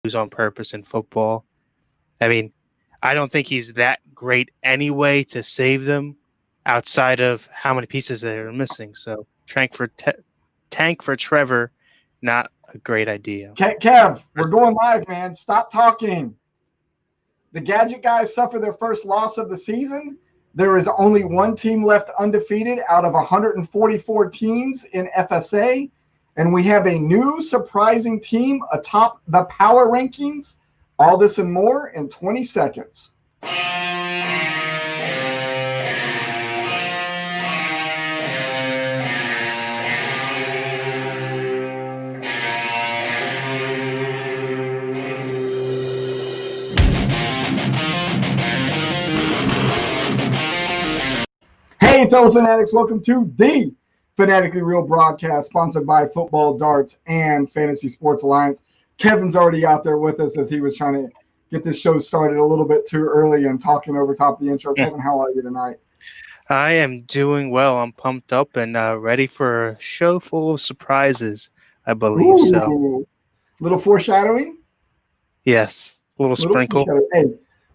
lose on purpose in football. I mean, I don't think he's that great anyway to save them outside of how many pieces they are missing. So tank for Trevor, not a great idea. Kev, we're going live, man. Stop talking. The Gadget Guys suffer their first loss of the season. There is only one team left undefeated out of 144 teams in FSA. And we have a new surprising team atop the power rankings. All this and more in 20 seconds. Hey, fellow fanatics, welcome to the Fanatically Real broadcast sponsored by Football, Darts, and Fantasy Sports Alliance. Kevin's already out there with us as he was trying to get this show started a little bit too early and talking over top of the intro. Kevin, how are you tonight? I am doing well. I'm pumped up and ready for a show full of surprises, I believe. Ooh, so. Little foreshadowing? Yes, a little sprinkle. Hey,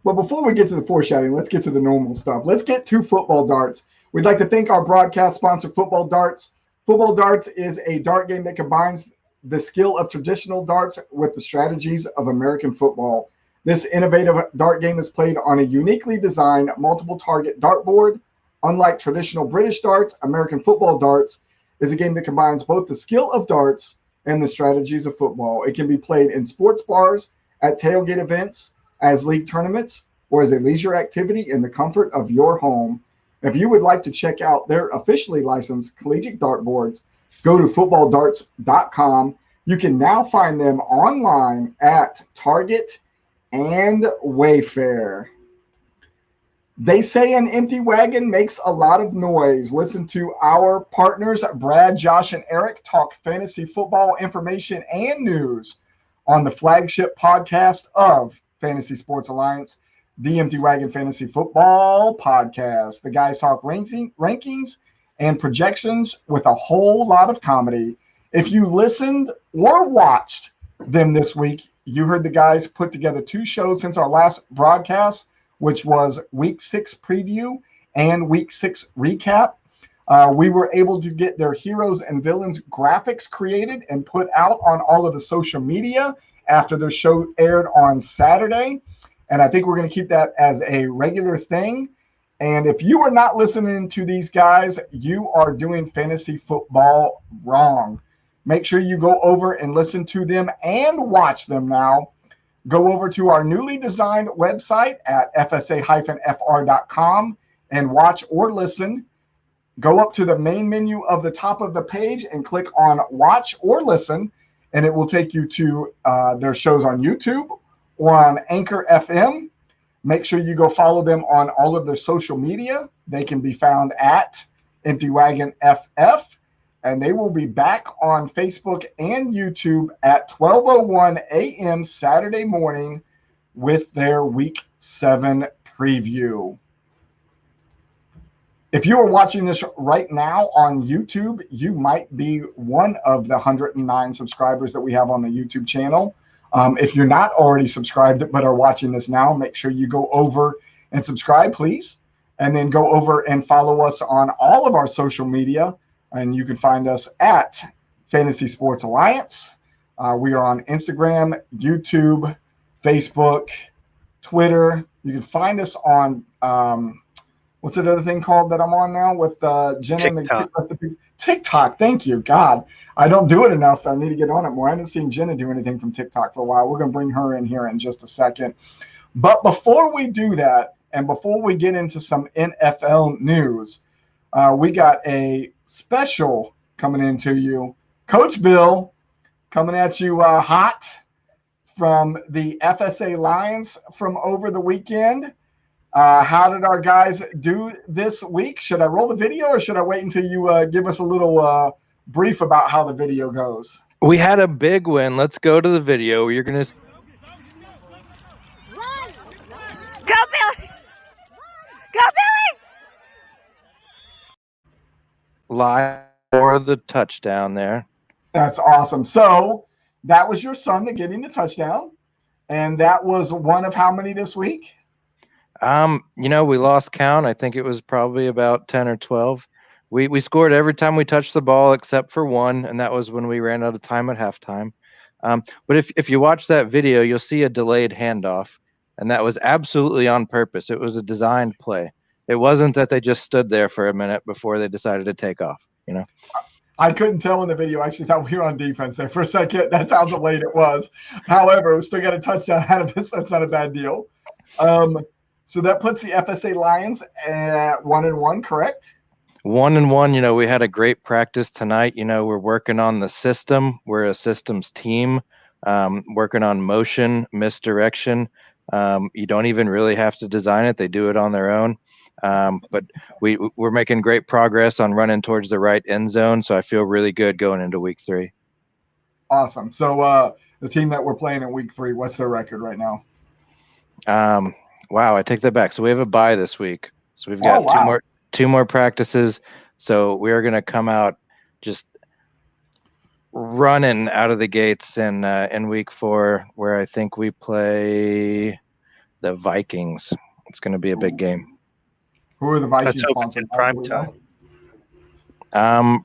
well, before we get to the foreshadowing, let's get to the normal stuff. Let's get to Football Darts. We'd like to thank our broadcast sponsor, Football Darts. Football Darts is a dart game that combines the skill of traditional darts with the strategies of American football. This innovative dart game is played on a uniquely designed multiple target dartboard. Unlike traditional British darts, American football darts is a game that combines both the skill of darts and the strategies of football. It can be played in sports bars, at tailgate events, as league tournaments, or as a leisure activity in the comfort of your home. If you would like to check out their officially licensed collegiate dartboards, go to footballdarts.com. You can now find them online at Target and Wayfair. They say an empty wagon makes a lot of noise. Listen to our partners, Brad, Josh, and Eric, talk fantasy football information and news on the flagship podcast of Fantasy Sports Alliance, the Empty Wagon Fantasy Football Podcast. The guys talk rankings and projections with a whole lot of comedy. If you listened or watched them this week, you heard the guys put together two shows since our last broadcast, which was Week 6 preview and Week 6 recap. We were able to get their heroes and villains graphics created and put out on all of the social media after the show aired on Saturday. And I think we're going to keep that as a regular thing. And if you are not listening to these guys, you are doing fantasy football wrong. Make sure you go over and listen to them and watch them now. Go over to our newly designed website at fsa-fr.com and watch or listen. Go up to the main menu of the top of the page and click on Watch or Listen, and it will take you to their shows on YouTube or on Anchor FM. Make sure you go follow them on all of their social media. They can be found at Empty Wagon FF, and they will be back on Facebook and YouTube at 12:01 a.m. Saturday morning with their Week 7 preview. If you are watching this right now on YouTube, you might be one of the 109 subscribers that we have on the YouTube channel. If you're not already subscribed but are watching this now, make sure you go over and subscribe, please. And then go over and follow us on all of our social media. And you can find us at Fantasy Sports Alliance. We are on Instagram, YouTube, Facebook, Twitter. You can find us on what's that other thing called that I'm on now with Jenna and the recipe? TikTok. Thank you. God, I don't do it enough. I need to get on it more. I haven't seen Jenna do anything from TikTok for a while. We're going to bring her in here in just a second. But before we do that, and before we get into some NFL news, we got a special coming into you. Coach Bill coming at you hot from the FSA Lions from over the weekend. How did our guys do this week? Should I roll the video or should I wait until you give us a little brief about how the video goes? We had a big win. Let's go to the video. You're going to... Go, Billy! Go, Billy! Live for the touchdown there. That's awesome. So that was your son that getting the touchdown. And that was one of how many this week? We lost count. I think it was probably about 10 or 12. We scored every time we touched the ball except for one, and that was when we ran out of time at halftime. But if you watch that video, you'll see a delayed handoff, and that was absolutely on purpose. It was a designed play. It wasn't that they just stood there for a minute before they decided to take off, I couldn't tell in the video. I actually thought we were on defense there for a second. That's how delayed it was. However, we still got a touchdown out of it, so that's not a bad deal. So that puts the FSA Lions at 1-1, correct? 1-1. We had a great practice tonight. We're working on the system. We're a systems team, working on motion, misdirection. You don't even really have to design it. They do it on their own. But we're making great progress on running towards the right end zone. So I feel really good going into week 3. Awesome. So the team that we're playing in week 3, what's their record right now? Wow, I take that back. So we have a bye this week. So we've got two more practices. So we are going to come out just running out of the gates in week 4, where I think we play the Vikings. It's going to be a big game. Who are the Vikings sponsored? Prime time.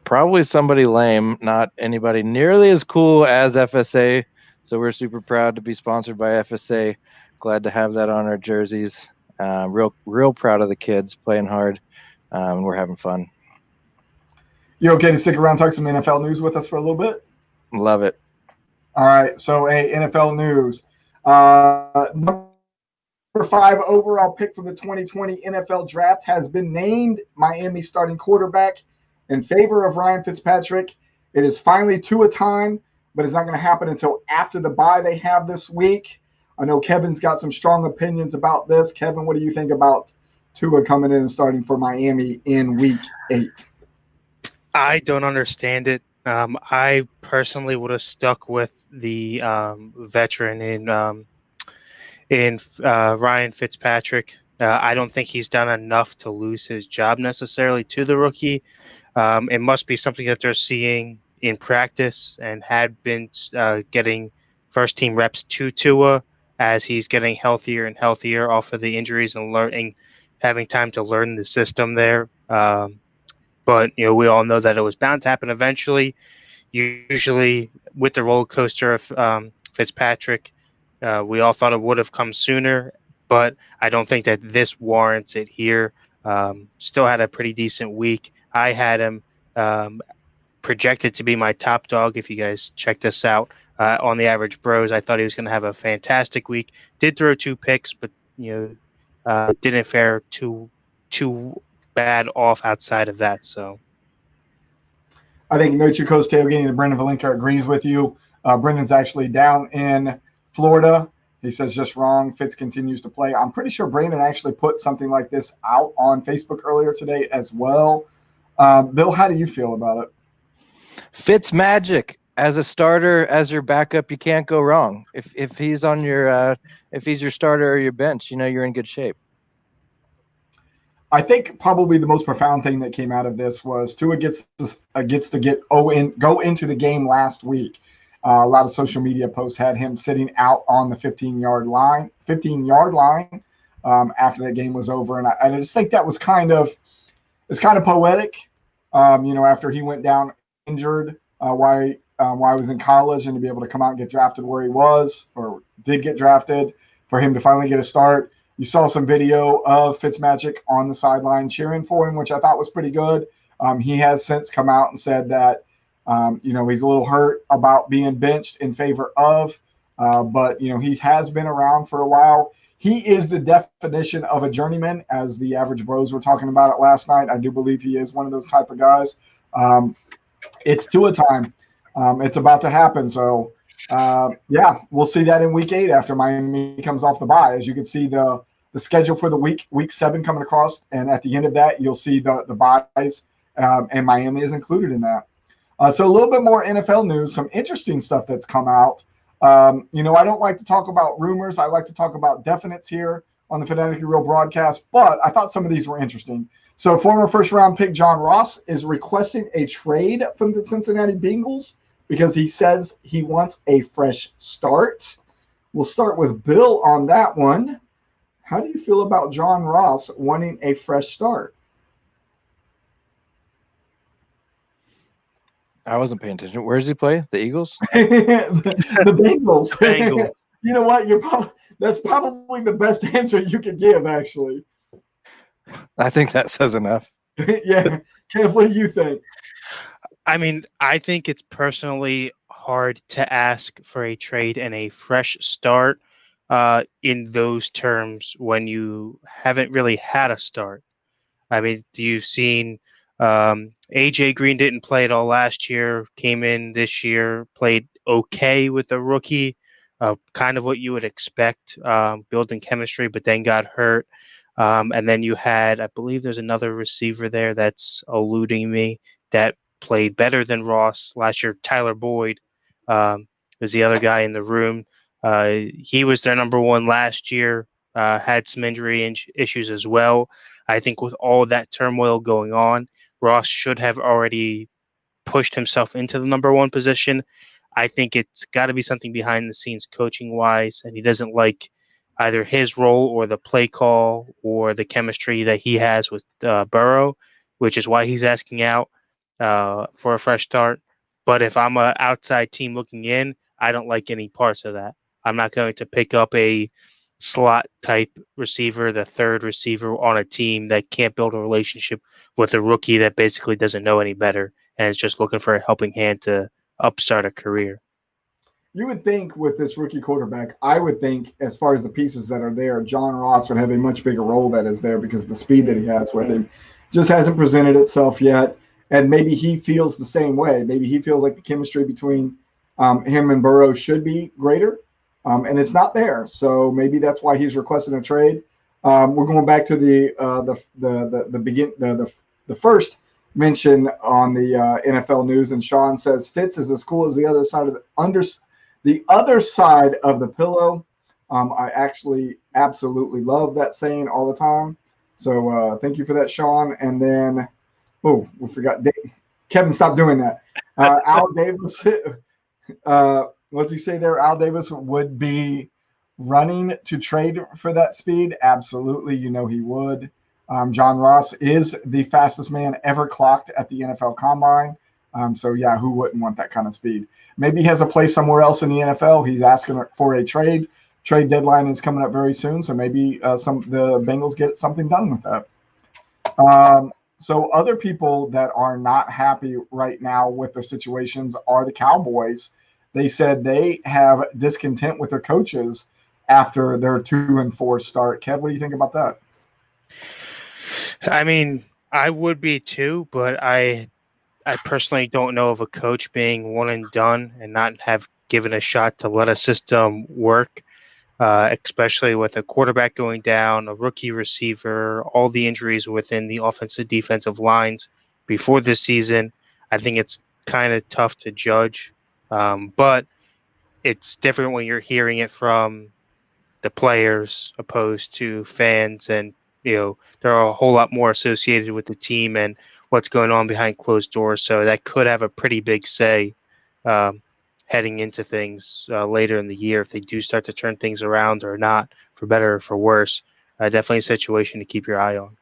Probably somebody lame, not anybody nearly as cool as FSA. So we're super proud to be sponsored by FSA. Glad to have that on our jerseys. Real proud of the kids playing hard. We're having fun. You okay to stick around, talk some NFL news with us for a little bit? Love it. All right. So, NFL news. Number 5 overall pick for the 2020 NFL Draft has been named Miami starting quarterback in favor of Ryan Fitzpatrick. It is finally Tua time, but it's not going to happen until after the bye they have this week. I know Kevin's got some strong opinions about this. Kevin, what do you think about Tua coming in and starting for Miami in week 8? I don't understand it. I personally would have stuck with the veteran in Ryan Fitzpatrick. I don't think he's done enough to lose his job necessarily to the rookie. It must be something that they're seeing in practice and had been getting first-team reps to Tua as he's getting healthier and healthier off of the injuries and having time to learn the system there. But we all know that it was bound to happen eventually. Usually, with the roller coaster of Fitzpatrick, we all thought it would have come sooner, but I don't think that this warrants it here. Still had a pretty decent week. I had him projected to be my top dog. If you guys check this out on the Average Bros, I thought he was going to have a fantastic week. Did throw 2 picks, but didn't fare too bad off outside of that. So I think No Chico's tailgating and Brendan Valinka agrees with you. Brendan's actually down in Florida. He says just wrong. Fitz continues to play. I'm pretty sure Brandon actually put something like this out on Facebook earlier today as well. Bill, how do you feel about it? Fitz magic. As a starter, as your backup, you can't go wrong. If he's on your if he's your starter or your bench, you're in good shape. I think probably the most profound thing that came out of this was Tua gets to go into the game last week. A lot of social media posts had him sitting out on the 15-yard line after the game was over, and I just think that was kind of poetic. After he went down injured, while he was in college, and to be able to come out and get drafted where he was or did get drafted, for him to finally get a start. You saw some video of Fitzmagic on the sideline cheering for him, which I thought was pretty good. He has since come out and said that, he's a little hurt about being benched in favor of, but he has been around for a while. He is the definition of a journeyman, as the Average Bros were talking about it last night. I do believe he is one of those type of guys. It's Tua time. It's about to happen. So, we'll see that in week 8 after Miami comes off the bye. As you can see, the schedule for the week 7 coming across, and at the end of that, you'll see the byes, and Miami is included in that. So a little bit more NFL news, some interesting stuff that's come out. I don't like to talk about rumors. I like to talk about definites here on the Fanatically Real broadcast, but I thought some of these were interesting. So former first-round pick John Ross is requesting a trade from the Cincinnati Bengals because he says he wants a fresh start. We'll start with Bill on that one. How do you feel about John Ross wanting a fresh start? I wasn't paying attention. Where does he play? The Eagles? The Bengals. Bengals. You know what? That's probably the best answer you could give, actually. I think that says enough. Yeah. Kev, what do you think? I mean, I think it's personally hard to ask for a trade and a fresh start in those terms when you haven't really had a start. I mean, you've seen AJ Green didn't play at all last year, came in this year, played okay with a rookie, kind of what you would expect, building chemistry, but then got hurt. And then you had, I believe there's another receiver there that's eluding me that played better than Ross last year. Tyler Boyd was the other guy in the room. He was their number one last year, had some injury issues as well. I think with all that turmoil going on, Ross should have already pushed himself into the number one position. I think it's got to be something behind the scenes coaching wise, and he doesn't like either his role or the play call or the chemistry that he has with Burrow, which is why he's asking out for a fresh start. But if I'm an outside team looking in, I don't like any parts of that. I'm not going to pick up a slot type receiver, the third receiver on a team that can't build a relationship with a rookie that basically doesn't know any better and is just looking for a helping hand to upstart a career. You would think with this rookie quarterback, I would think as far as the pieces that are there, John Ross would have a much bigger role that is there because of the speed that he has with him. Just hasn't presented itself yet. And maybe he feels the same way. Maybe he feels like the chemistry between him and Burrow should be greater. And it's not there. So maybe that's why he's requesting a trade. We're going back to the first mention on the NFL news, and Sean says Fitz is as cool as the other side of the other side of the pillow. I actually absolutely love that saying all the time. So thank you for that, Sean. And then, we forgot Kevin. Stop doing that. Al Davis. What does he say there? Al Davis would be running to trade for that speed. Absolutely. You know he would. John Ross is the fastest man ever clocked at the NFL Combine. So, yeah, who wouldn't want that kind of speed? Maybe he has a place somewhere else in the NFL. He's asking for a trade. Trade deadline is coming up very soon, so maybe the Bengals get something done with that. So other people that are not happy right now with their situations are the Cowboys. They said they have discontent with their coaches after their 2-4 start. Kev, what do you think about that? I mean, I would be too, but I personally don't know of a coach being one and done and not have given a shot to let a system work, especially with a quarterback going down, a rookie receiver, all the injuries within the offensive defensive lines before this season. I think it's kind of tough to judge, but it's different when you're hearing it from the players opposed to fans, and there are a whole lot more associated with the team and what's going on behind closed doors. So that could have a pretty big say heading into things later in the year if they do start to turn things around or not, for better or for worse. Definitely a situation to keep your eye on.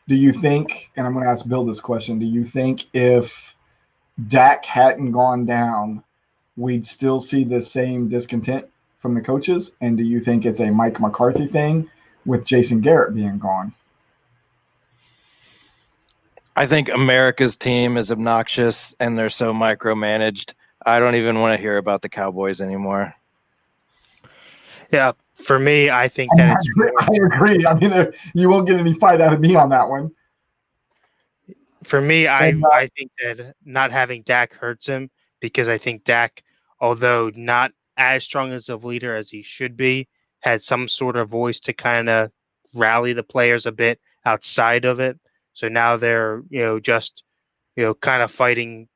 Do you think, and I'm going to ask Bill this question, do you think if Dak hadn't gone down, we'd still see the same discontent from the coaches? And do you think it's a Mike McCarthy thing with Jason Garrett being gone? I think America's team is obnoxious and they're so micromanaged. I don't even want to hear about the Cowboys anymore. Yeah, for me, I think that it's more. I agree. I mean, you won't get any fight out of me on that one. For me, I think that not having Dak hurts him, because I think Dak, although not as strong as a leader as he should be, has some sort of voice to kind of rally the players a bit outside of it. So now they're, just, kind of fighting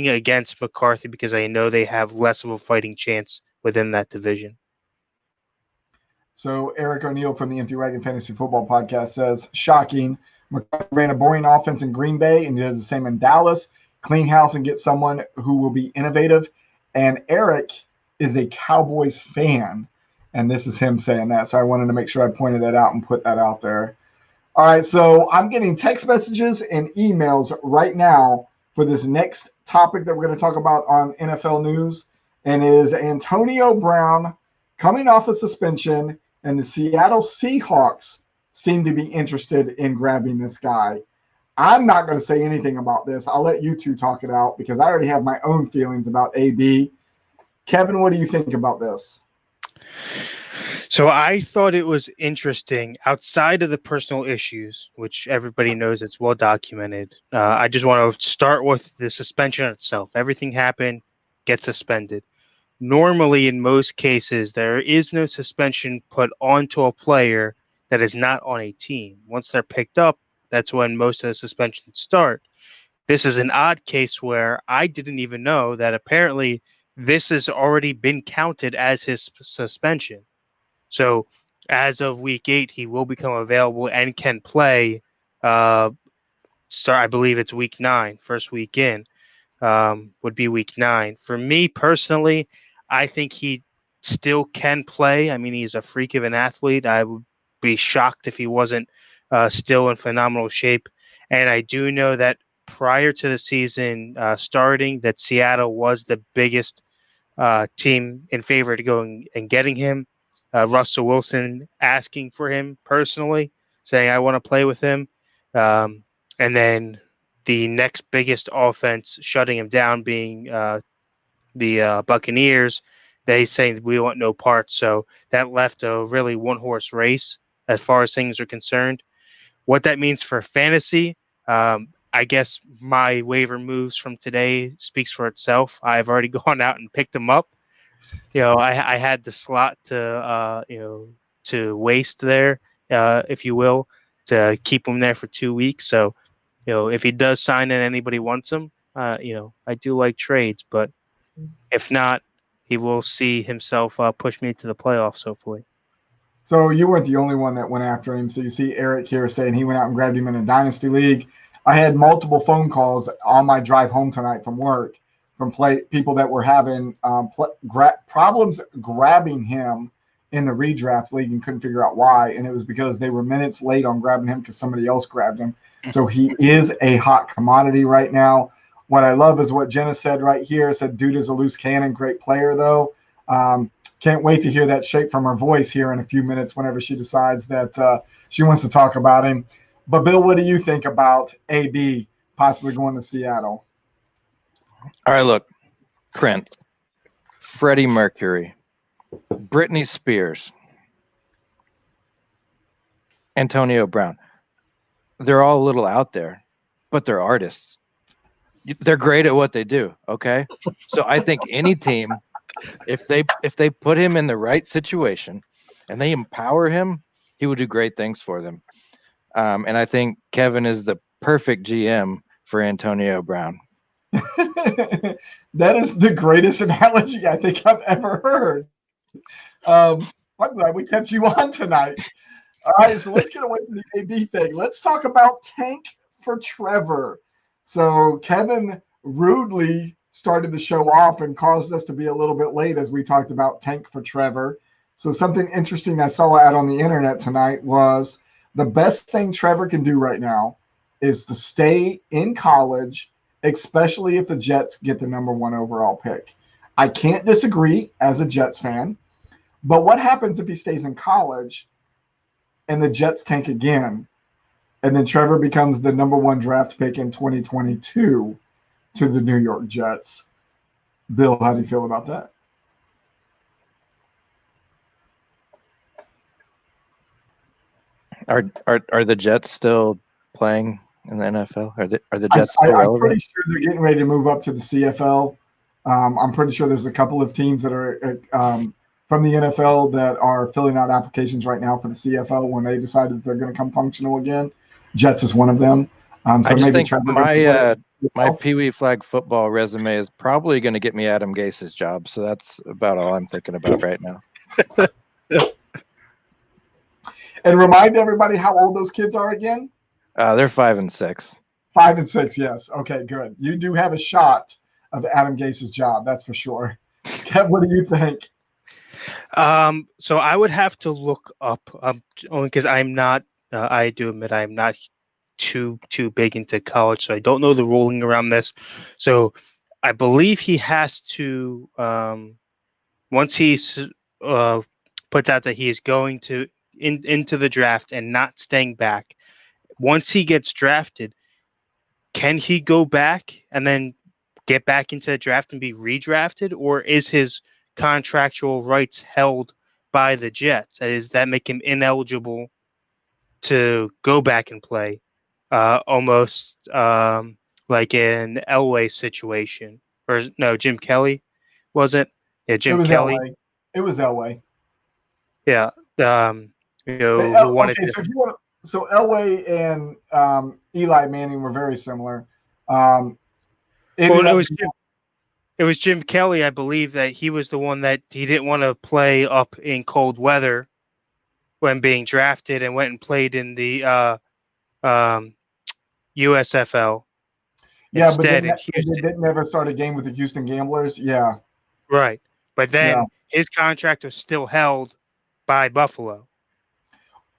against McCarthy because I know they have less of a fighting chance within that division. So Eric O'Neill from the Empty Wagon Fantasy Football Podcast says, shocking. McCarthy ran a boring offense in Green Bay and he does the same in Dallas. Clean house and get someone who will be innovative. And Eric is a Cowboys fan. And this is him saying that. So I wanted to make sure I pointed that out and put that out there. All right, so I'm getting text messages and emails right now for this next topic that we're going to talk about on NFL News. And it is Antonio Brown coming off a suspension, and the Seattle Seahawks seem to be interested in grabbing this guy. I'm not going to say anything about this. I'll let you two talk it out because I already have my own feelings about AB. Kevin, what do you think about this? So I thought it was interesting outside of the personal issues, which everybody knows it's well documented. I just want to start with the suspension itself. Everything happened, get suspended. Normally, in most cases, there is no suspension put onto a player that is not on a team. Once they're picked up, that's when most of the suspensions start. This is an odd case where I didn't even know that apparently this has already been counted as his suspension. So as of week 8, he will become available and can play. I believe it's week 9, first week in, would be week 9. For me personally, I think he still can play. I mean, he's a freak of an athlete. I would be shocked if he wasn't still in phenomenal shape. And I do know that prior to the season starting, that Seattle was the biggest team in favor to going and getting him. Russell Wilson asking for him personally, saying, I want to play with him. And then the next biggest offense shutting him down being the Buccaneers. They say we want no parts. So that left a really one-horse race as far as things are concerned. What that means for fantasy, I guess my waiver moves from today speaks for itself. I've already gone out and picked them up. I had the slot to waste there, if you will, to keep him there for 2 weeks. So, if he does sign and anybody wants him, I do like trades, but if not, he will see himself push me to the playoffs, hopefully. So you weren't the only one that went after him. So you see Eric here saying he went out and grabbed him in a dynasty league. I had multiple phone calls on my drive home tonight from work from people that were having problems grabbing him in the redraft league and couldn't figure out why. And it was because they were minutes late on grabbing him because somebody else grabbed him. So he is a hot commodity right now. What I love is what Jenna said right here. Said, dude is a loose cannon, great player, though. Can't wait to hear that shape from her voice here in a few minutes whenever she decides that she wants to talk about him. But, Bill, what do you think about AB possibly going to Seattle? All right, look, Prince, Freddie Mercury, Britney Spears, Antonio Brown. They're all a little out there, but they're artists. They're great at what they do, okay? So I think any team, if they put him in the right situation and they empower him, he will do great things for them. And I think Kevin is the perfect GM for Antonio Brown. That is the greatest analogy I think I've ever heard. I'm glad we kept you on tonight. All right, so let's get away from the AB thing. Let's talk about Tank for Trevor. So Kevin rudely started the show off and caused us to be a little bit late as we talked about Tank for Trevor. So something interesting I saw out on the internet tonight was the best thing Trevor can do right now is to stay in college, especially if the Jets get the #1 overall pick. I can't disagree as a Jets fan, but what happens if he stays in college and the Jets tank again, and then Trevor becomes the #1 draft pick in 2022 to the New York Jets? Bill, how do you feel about that? Are the Jets still playing in the NFL? Are the Jets still relevant? I'm pretty sure they're getting ready to move up to the CFL. I'm pretty sure there's a couple of teams that are from the NFL that are filling out applications right now for the CFL when they decide that they're going to come functional again. Jets is one of them. So I just think Trevor my Pee Wee flag football resume is probably going to get me Adam Gase's job. So that's about all I'm thinking about right now. And remind everybody how old those kids are again. They're 5 and 6. 5 and 6, yes. Okay, good. You do have a shot of Adam Gase's job, that's for sure. Kev, what do you think? So I would have to look up, only because I'm not. I do admit I'm not too big into college, so I don't know the ruling around this. So I believe he has to, once he puts out that he is going to into the draft and not staying back. Once he gets drafted, can he go back and then get back into the draft and be redrafted, or is his contractual rights held by the Jets? Does that make him ineligible to go back and play? Almost like an Elway situation, or no, Jim Kelly, was it? Yeah, It Jim was Kelly. Elway. It was Elway. Yeah, who wanted Okay, to. so if you want, so Elway and Eli Manning were very similar. Well, Ended up being- it was Jim Kelly, I believe, that he was the one that he didn't want to play up in cold weather when being drafted, and went and played in the USFL yeah, but instead then in and they Houston. didn't ever start a game with the Houston Gamblers. Yeah, Right. But yeah. then his contract was still held by Buffalo.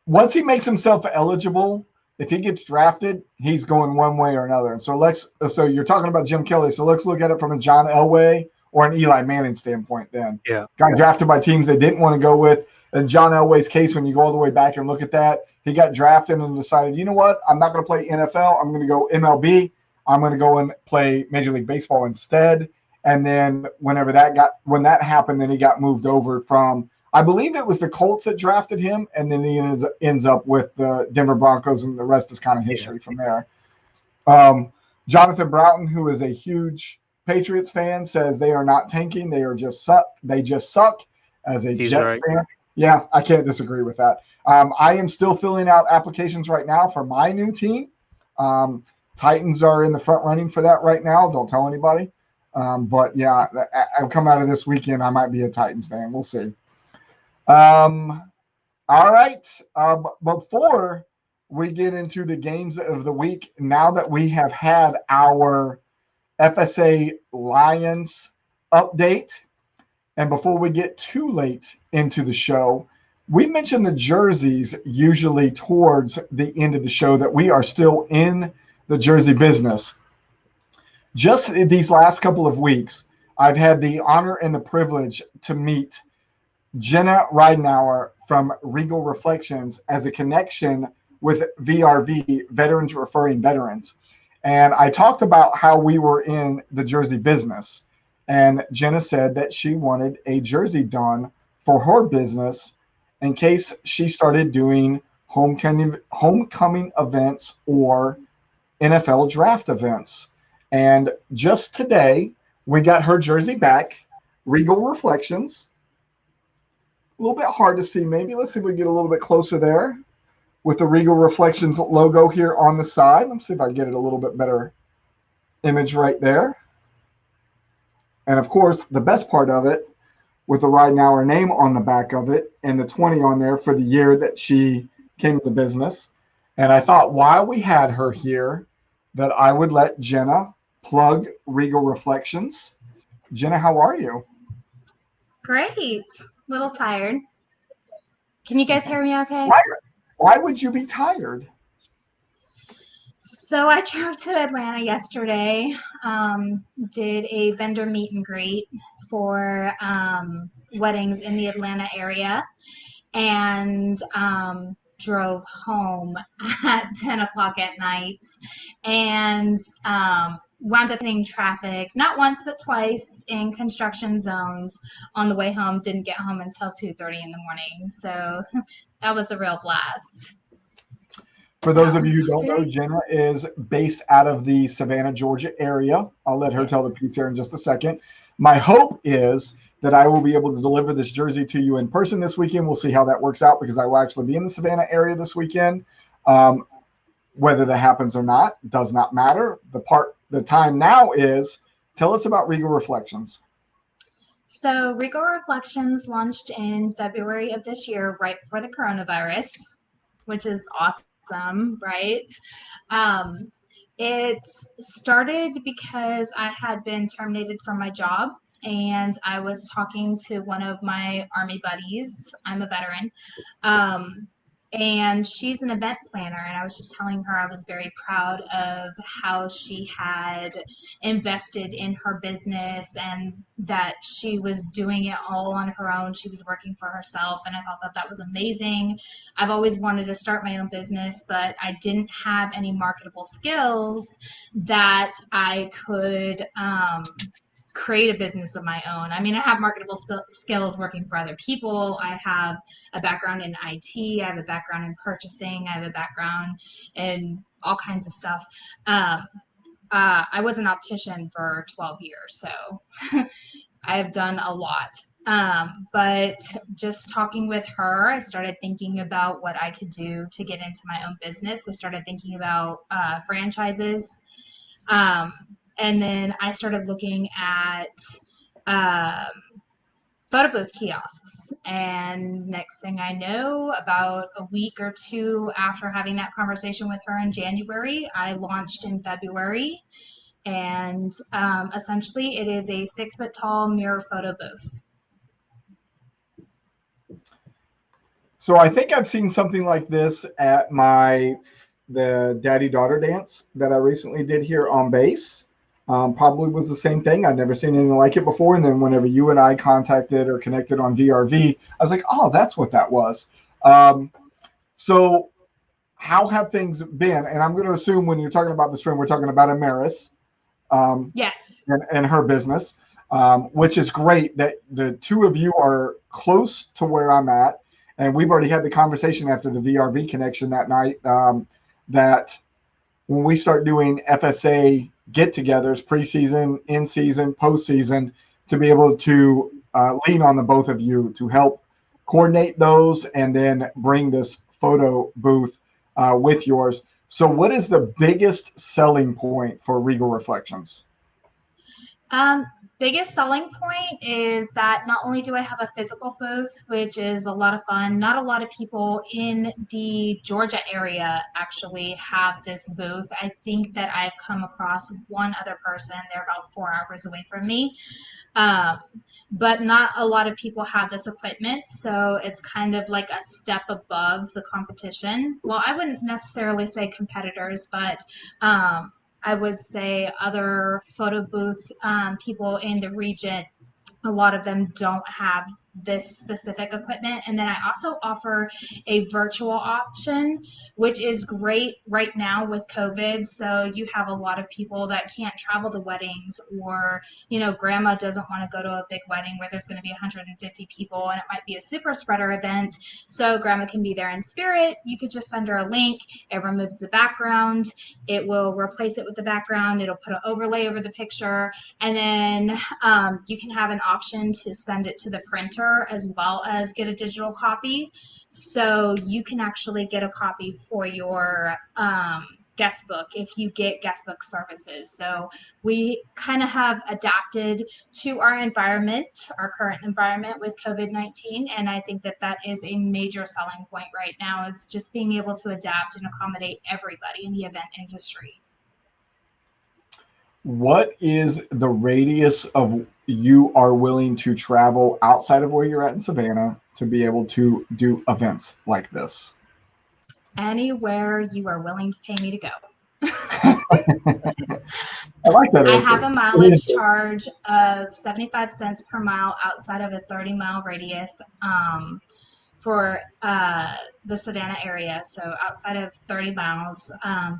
Once he makes himself eligible, if he gets drafted, he's going one way or another. And so you're talking about Jim Kelly. So let's look at it from a John Elway or an Eli Manning standpoint then. Yeah. Got drafted by teams they didn't want to go with. In John Elway's case, when you go all the way back and look at that, he got drafted and decided, you know what? I'm not going to play NFL. I'm going to go MLB. I'm going to go and play Major League Baseball instead. And then when that happened, then he got moved over from, I believe it was the Colts that drafted him, and then he ends up with the Denver Broncos, and the rest is kind of history from there. Jonathan Broughton, who is a huge Patriots fan, says they are not tanking. They just suck. As a Jets fan, yeah, I can't disagree with that. I am still filling out applications right now for my new team. Titans are in the front running for that right now. Don't tell anybody. But yeah, I've come out of this weekend. I might be a Titans fan. We'll see. All right. Before we get into the games of the week, now that we have had our FSA Lions update, and before we get too late into the show, we mentioned the jerseys usually towards the end of the show, that we are still in the jersey business. Just these last couple of weeks, I've had the honor and the privilege to meet Jenna Ridenauer from Regal Reflections as a connection with VRV, Veterans Referring Veterans. And I talked about how we were in the jersey business. And Jenna said that she wanted a jersey done for her business in case she started doing homecoming events or NFL draft events. And just today, we got her jersey back, Regal Reflections. A little bit hard to see, maybe. Let's see if we get a little bit closer there with the Regal Reflections logo here on the side. Let's see if I can get it a little bit better image right there. And of course, the best part of it, with the Ridenauer name on the back of it and the 20 on there for the year that she came to business. And I thought while we had her here that I would let Jenna plug Regal Reflections. Jenna, how are you? Great. A little tired. Can you guys hear me okay? Why would you be tired? So I drove to Atlanta yesterday, did a vendor meet and greet for weddings in the Atlanta area, and drove home at 10 o'clock at night, and wound up hitting traffic not once but twice in construction zones on the way home. Didn't get home until 2:30 in the morning, so that was a real blast. For those of you who don't know, Jenna is based out of the Savannah, Georgia area. I'll let her tell the piece here in just a second. My hope is that I will be able to deliver this jersey to you in person this weekend. We'll see how that works out, because I will actually be in the Savannah area this weekend. Whether that happens or not does not matter. The time now is, tell us about Regal Reflections. So Regal Reflections launched in February of this year, right before the coronavirus, which is awesome, right? It started because I had been terminated from my job and I was talking to one of my Army buddies. I'm a veteran. And she's an event planner, and I was just telling her I was very proud of how she had invested in her business and that she was doing it all on her own. She was working for herself, and I thought that that was amazing. I've always wanted to start my own business, but I didn't have any marketable skills that I could create a business of my own. I mean, I have marketable skills working for other people. I have a background in IT. I have a background in purchasing. I have a background in all kinds of stuff. I was an optician for 12 years, so I've done a lot. But just talking with her, I started thinking about what I could do to get into my own business. I started thinking about franchises. And then I started looking at photo booth kiosks. And next thing I know, about a week or two after having that conversation with her in January, I launched in February. And essentially, it is a 6 foot tall mirror photo booth. So I think I've seen something like this at the daddy-daughter dance that I recently did here on base. Probably was the same thing. I'd never seen anything like it before. And then whenever you and I contacted or connected on VRV, I was like, oh, that's what that was. So how have things been? And I'm going to assume when you're talking about this friend, we're talking about Amaris. Yes. And her business, which is great that the two of you are close to where I'm at. And we've already had the conversation after the VRV connection that night that when we start doing FSA get-togethers, preseason, in-season, postseason, to be able to lean on the both of you to help coordinate those and then bring this photo booth with yours. So what is the biggest selling point for Regal Reflections? Biggest selling point is that not only do I have a physical booth, which is a lot of fun, not a lot of people in the Georgia area actually have this booth. I think that I've come across one other person. They're about 4 hours away from me. But not a lot of people have this equipment, so it's kind of like a step above the competition. Well, I wouldn't necessarily say competitors, but I would say other photo booth people in the region. A lot of them don't have this specific equipment. And then I also offer a virtual option, which is great right now with COVID. So you have a lot of people that can't travel to weddings, or, you know, grandma doesn't want to go to a big wedding where there's going to be 150 people and it might be a super spreader event. So grandma can be there in spirit. You could just send her a link. It removes the background. It will replace it with the background. It'll put an overlay over the picture. And then you can have an option to send it to the printer as well as get a digital copy. So you can actually get a copy for your guest book if you get guest book services. So we kind of have adapted to our environment, our current environment with COVID-19. And I think that that is a major selling point right now, is just being able to adapt and accommodate everybody in the event industry. What is the radius of you are willing to travel outside of where you're at in Savannah to be able to do events like this? Anywhere you are willing to pay me to go. I like that. I have a mileage charge of 75 cents per mile outside of a 30-mile radius for the Savannah area. So outside of 30 miles,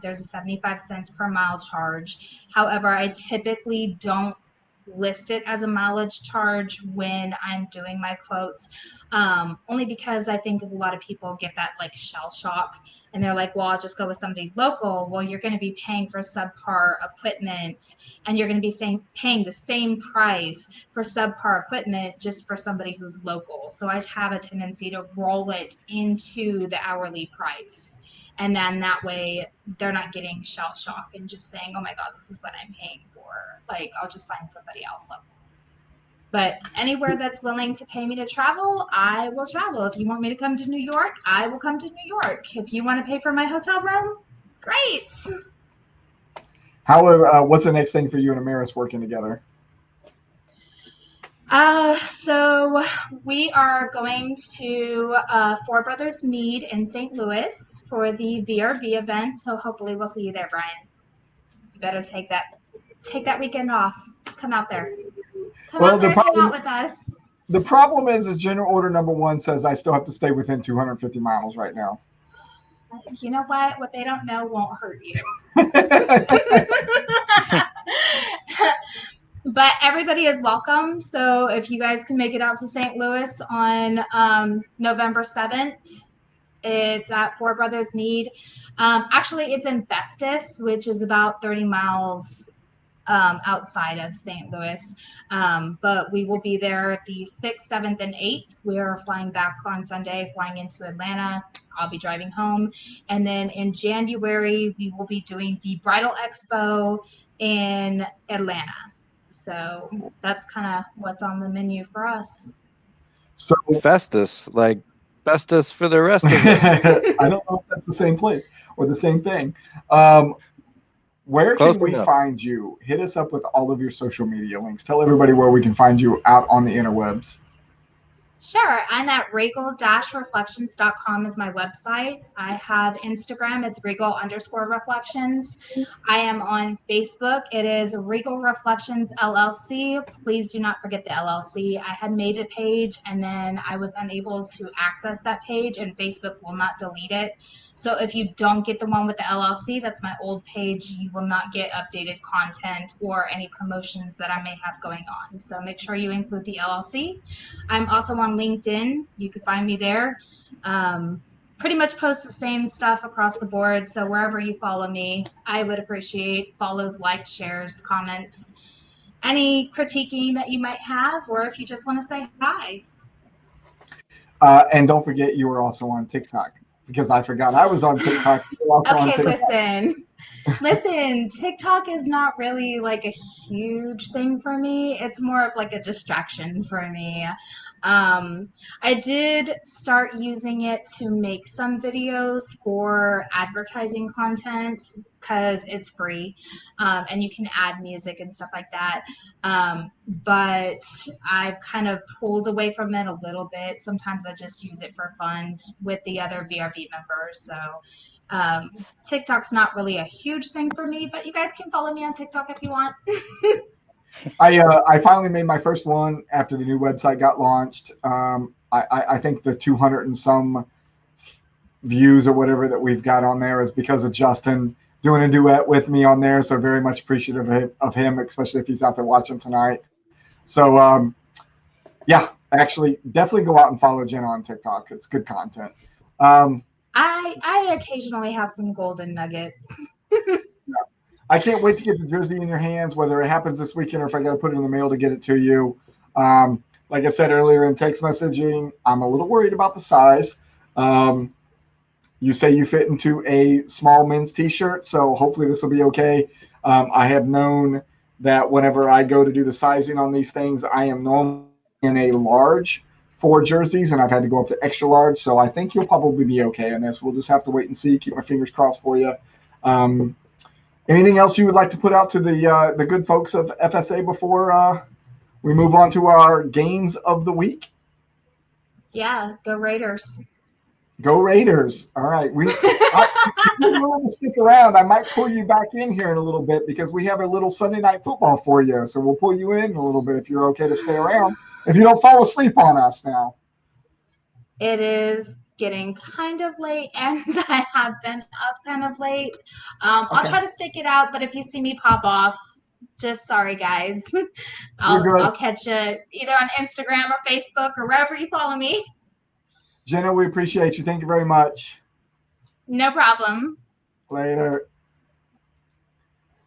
there's a 75 cents per mile charge. However, I typically don't list it as a mileage charge when I'm doing my quotes, only because I think a lot of people get that like shell shock and they're like, well, I'll just go with somebody local. Well, you're going to be paying for subpar equipment, and you're going to be paying the same price for subpar equipment just for somebody who's local. So I have a tendency to roll it into the hourly price. And then that way they're not getting shell shock and just saying, oh my God, this is what I'm paying for. Like, I'll just find somebody else local. But anywhere that's willing to pay me to travel, I will travel. If you want me to come to New York, I will come to New York. If you want to pay for my hotel room, great. However, what's the next thing for you and Amaris working together? So we are going to Four Brothers Mead in St. Louis for the VRV event. So hopefully we'll see you there, Brian. You better take that weekend off. Come out there. Come Well, out there and hang out with us. the problem is general order number 1 says I still have to stay within 250 miles right now. You know what? What they don't know won't hurt you. But everybody is welcome. So if you guys can make it out to St. Louis on November 7th, it's at Four Brothers Mead. Actually, it's in Festus, which is about 30 miles outside of St. Louis. But we will be there the 6th, 7th, and 8th. We are flying back on Sunday, flying into Atlanta. I'll be driving home. And then in January, we will be doing the Bridal Expo in Atlanta. So that's kind of what's on the menu for us. So Festus, like Festus for the rest of us. I don't know if that's the same place or the same thing. Where Close can we enough. find you? Hit us up with all of your social media links. Tell everybody where we can find you out on the interwebs. Sure. I'm at regal-reflections.com is my website. I have Instagram. It's regal_reflections. I am on Facebook. It is Regal Reflections LLC. Please do not forget the LLC. I had made a page and then I was unable to access that page and Facebook will not delete it. So if you don't get the one with the LLC, that's my old page. You will not get updated content or any promotions that I may have going on. So make sure you include the LLC. I'm also on LinkedIn. You can find me there. Pretty much post the same stuff across the board. So wherever you follow me, I would appreciate follows, likes, shares, comments, any critiquing that you might have, or if you just want to say hi. And don't forget, you are also on TikTok, because I forgot I was on TikTok. You're also on Okay, TikTok. listen, TikTok is not really like a huge thing for me. It's more of like a distraction for me. I did start using it to make some videos for advertising content because it's free, and you can add music and stuff like that. But I've kind of pulled away from it a little bit. Sometimes I just use it for fun with the other VRV members. So TikTok's not really a huge thing for me, but you guys can follow me on TikTok if you want. I finally made my first one after the new website got launched. I think the 200 and some views or whatever that we've got on there is because of Justin doing a duet with me on there. So very much appreciative of him, especially if he's out there watching tonight. So yeah, actually definitely go out and follow Jenna on TikTok. It's good content. I occasionally have some golden nuggets. I can't wait to get the jersey in your hands, whether it happens this weekend or if I got to put it in the mail to get it to you. Like I said earlier in text messaging, I'm a little worried about the size. You say you fit into a small men's t-shirt, so hopefully this will be okay. I have known that whenever I go to do the sizing on these things, I am normally in a large for jerseys, and I've had to go up to extra large, so I think you'll probably be okay in this. We'll just have to wait and see. Keep my fingers crossed for you. Anything else you would like to put out to the good folks of FSA before we move on to our games of the week? Yeah, go Raiders. Go Raiders. All right. If you're willing to stick around, I might pull you back in here in a little bit because we have a little Sunday night football for you. So we'll pull you in a little bit if you're okay to stay around. If you don't fall asleep on us now. It is getting kind of late, and I have been up kind of late. I'll try to stick it out, but if you see me pop off, just sorry, guys. I'll catch you either on Instagram or Facebook or wherever you follow me. Jenna, we appreciate you. Thank you very much. No problem. Later.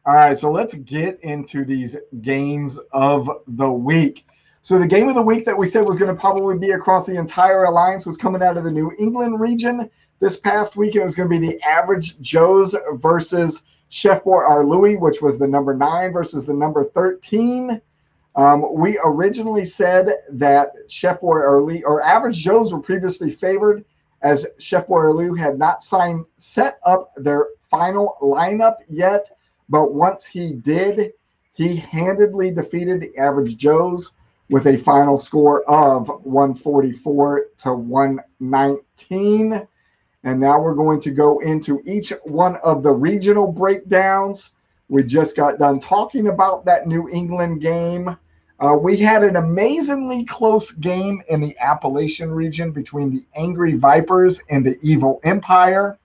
All right, so let's get into these games of the week. So the game of the week that we said was going to probably be across the entire alliance was coming out of the New England region. This past weekend it was going to be the Average Joes versus Chef Boy or Louis, which was the number 9 versus the number 13. We originally said that Chef Boy or Average Joes were previously favored, as Chef Boy or Louis had not set up their final lineup yet. But once he did, he handedly defeated the Average Joes with a final score of 144 to 119. And now we're going to go into each one of the regional breakdowns. We just got done talking about that New England game. We had an amazingly close game in the Appalachian region between the Angry Vipers and the Evil Empire.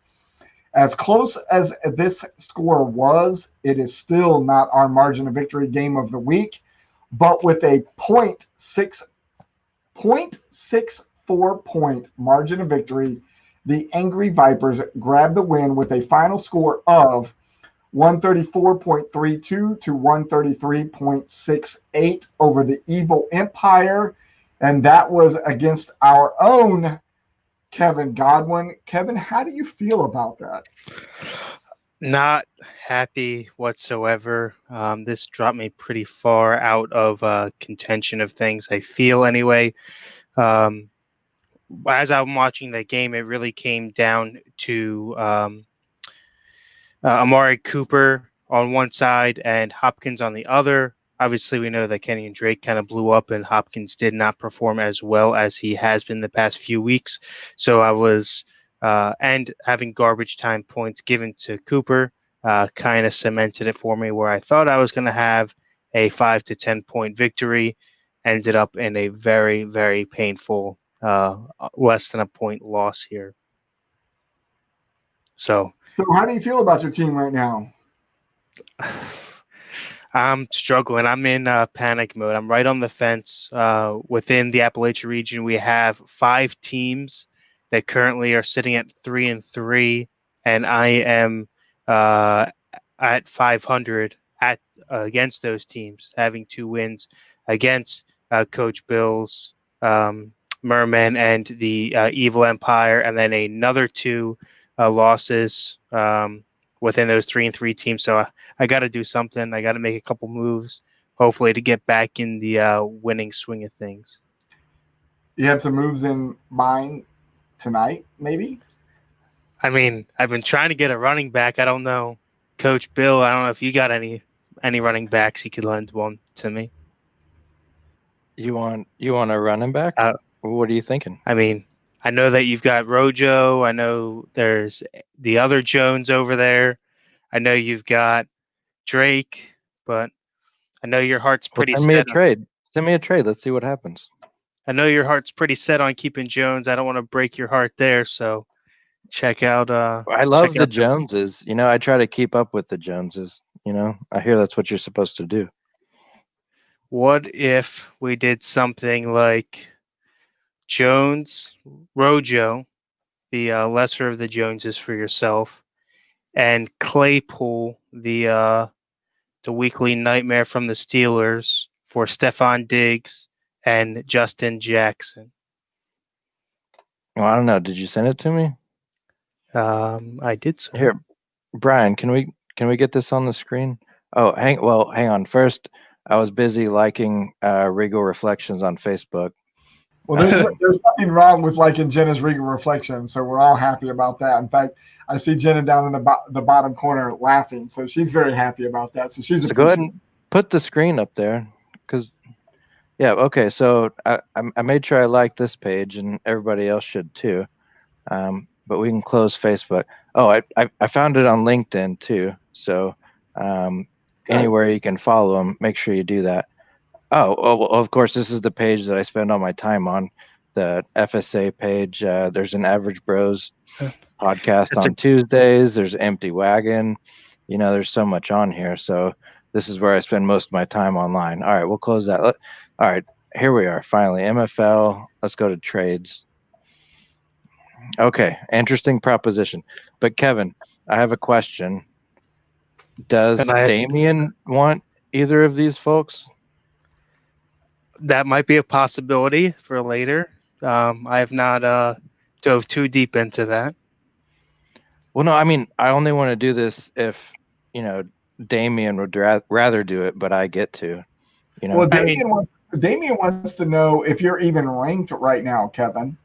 As close as this score was, it is still not our margin of victory game of the week. But with a 0.64 point margin of victory, the Angry Vipers grabbed the win with a final score of 134.32 to 133.68 over the Evil Empire. And that was against our own Kevin Godwin. Kevin, how do you feel about that? Not happy whatsoever. This dropped me pretty far out of contention of things, I feel anyway. As I'm watching the game, it really came down to Amari Cooper on one side and Hopkins on the other. Obviously, we know that Kenny and Drake kind of blew up, and Hopkins did not perform as well as he has been the past few weeks. So I was, and having garbage time points given to Cooper kind of cemented it for me, where I thought I was going to have a 5 to 10 point victory. Ended up in a very, very painful less than a point loss here. So how do you feel about your team right now? I'm struggling. I'm in panic mode. I'm right on the fence. Within the Appalachia region, we have 5 teams that currently are sitting at 3-3, and I am at 500 against those teams, having 2 wins against Coach Bill's Merman and the Evil Empire, and then another 2 losses within those 3-3 teams. So I got to do something. I got to make a couple moves, hopefully, to get back in the winning swing of things. You have some moves in mind tonight, maybe? I mean, I've been trying to get a running back. I don't know, Coach Bill. I don't know if you got any running backs you could lend one to me. You want a running back? What are you thinking? I mean, I know that you've got Rojo. I know there's the other Jones over there. I know you've got Drake, but I know your heart's pretty send me set. Send me a trade. Let's see what happens. I know your heart's pretty set on keeping Jones. I don't want to break your heart there, so check out. I love the Joneses. You know, I try to keep up with the Joneses. You know, I hear that's what you're supposed to do. What if we did something like Jones, Rojo, the lesser of the Joneses for yourself, and Claypool, the weekly nightmare from the Steelers for Stephon Diggs and Justin Jackson? Well, I don't know. Did you send it to me? I did so. Here, Brian, can we get this on the screen? Oh, hang on. First, I was busy liking Regal Reflections on Facebook. Well, there's nothing wrong with liking Jenna's Regal Reflections, so we're all happy about that. In fact, I see Jenna down in the bottom corner laughing, so she's very happy about that. So she's go ahead and put the screen up there, because yeah, okay. So I made sure I liked this page, and everybody else should too. But we can close Facebook. Oh, I found it on LinkedIn too. So anywhere you can follow them, make sure you do that. Oh, well, of course, this is the page that I spend all my time on, the FSA page. There's an Average Bros podcast on Tuesdays. There's Empty Wagon. You know, there's so much on here. So this is where I spend most of my time online. All right, we'll close that. All right, here we are, finally. MFL. Let's go to trades. Okay, interesting proposition. But Kevin, I have a question. Does Damian want either of these folks? That might be a possibility for later. I have not dove too deep into that. Well, no, I mean, I only want to do this if, you know, Damian would rather do it, but I get to. You know, well, Damian wants to know if you're even ranked right now, Kevin.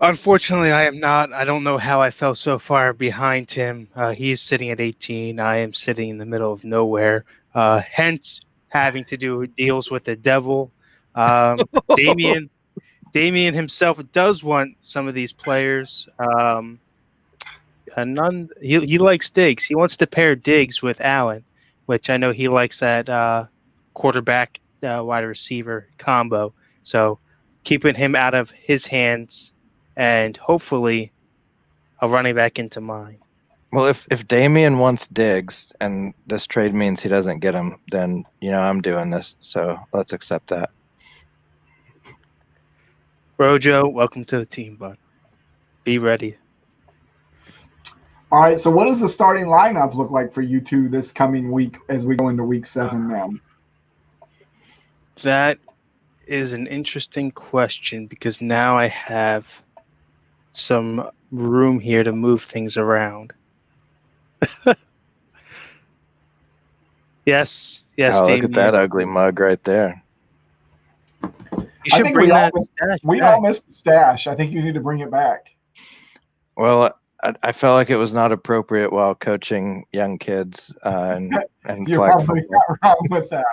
Unfortunately, I am not. I don't know how I fell so far behind him. He's sitting at 18. I am sitting in the middle of nowhere. Hence, having to do deals with the devil. Damian himself does want some of these players. He likes Diggs. He wants to pair Diggs with Allen, which I know he likes that quarterback wide receiver combo. So keeping him out of his hands and hopefully a running back into mine. Well, if Damian wants Diggs and this trade means he doesn't get him, then I'm doing this. So let's accept that. Rojo, welcome to the team, bud. Be ready. All right, so what does the starting lineup look like for you two this coming week as we go into week 7 now? That is an interesting question because now I have some room here to move things around. Yes, Oh, Damian. look at that ugly mug right there. You should bring that stash we back. all missed the stash. I think you need to bring it back. Well, I felt like it was not appropriate while coaching young kids and You're flag probably football. not wrong with that.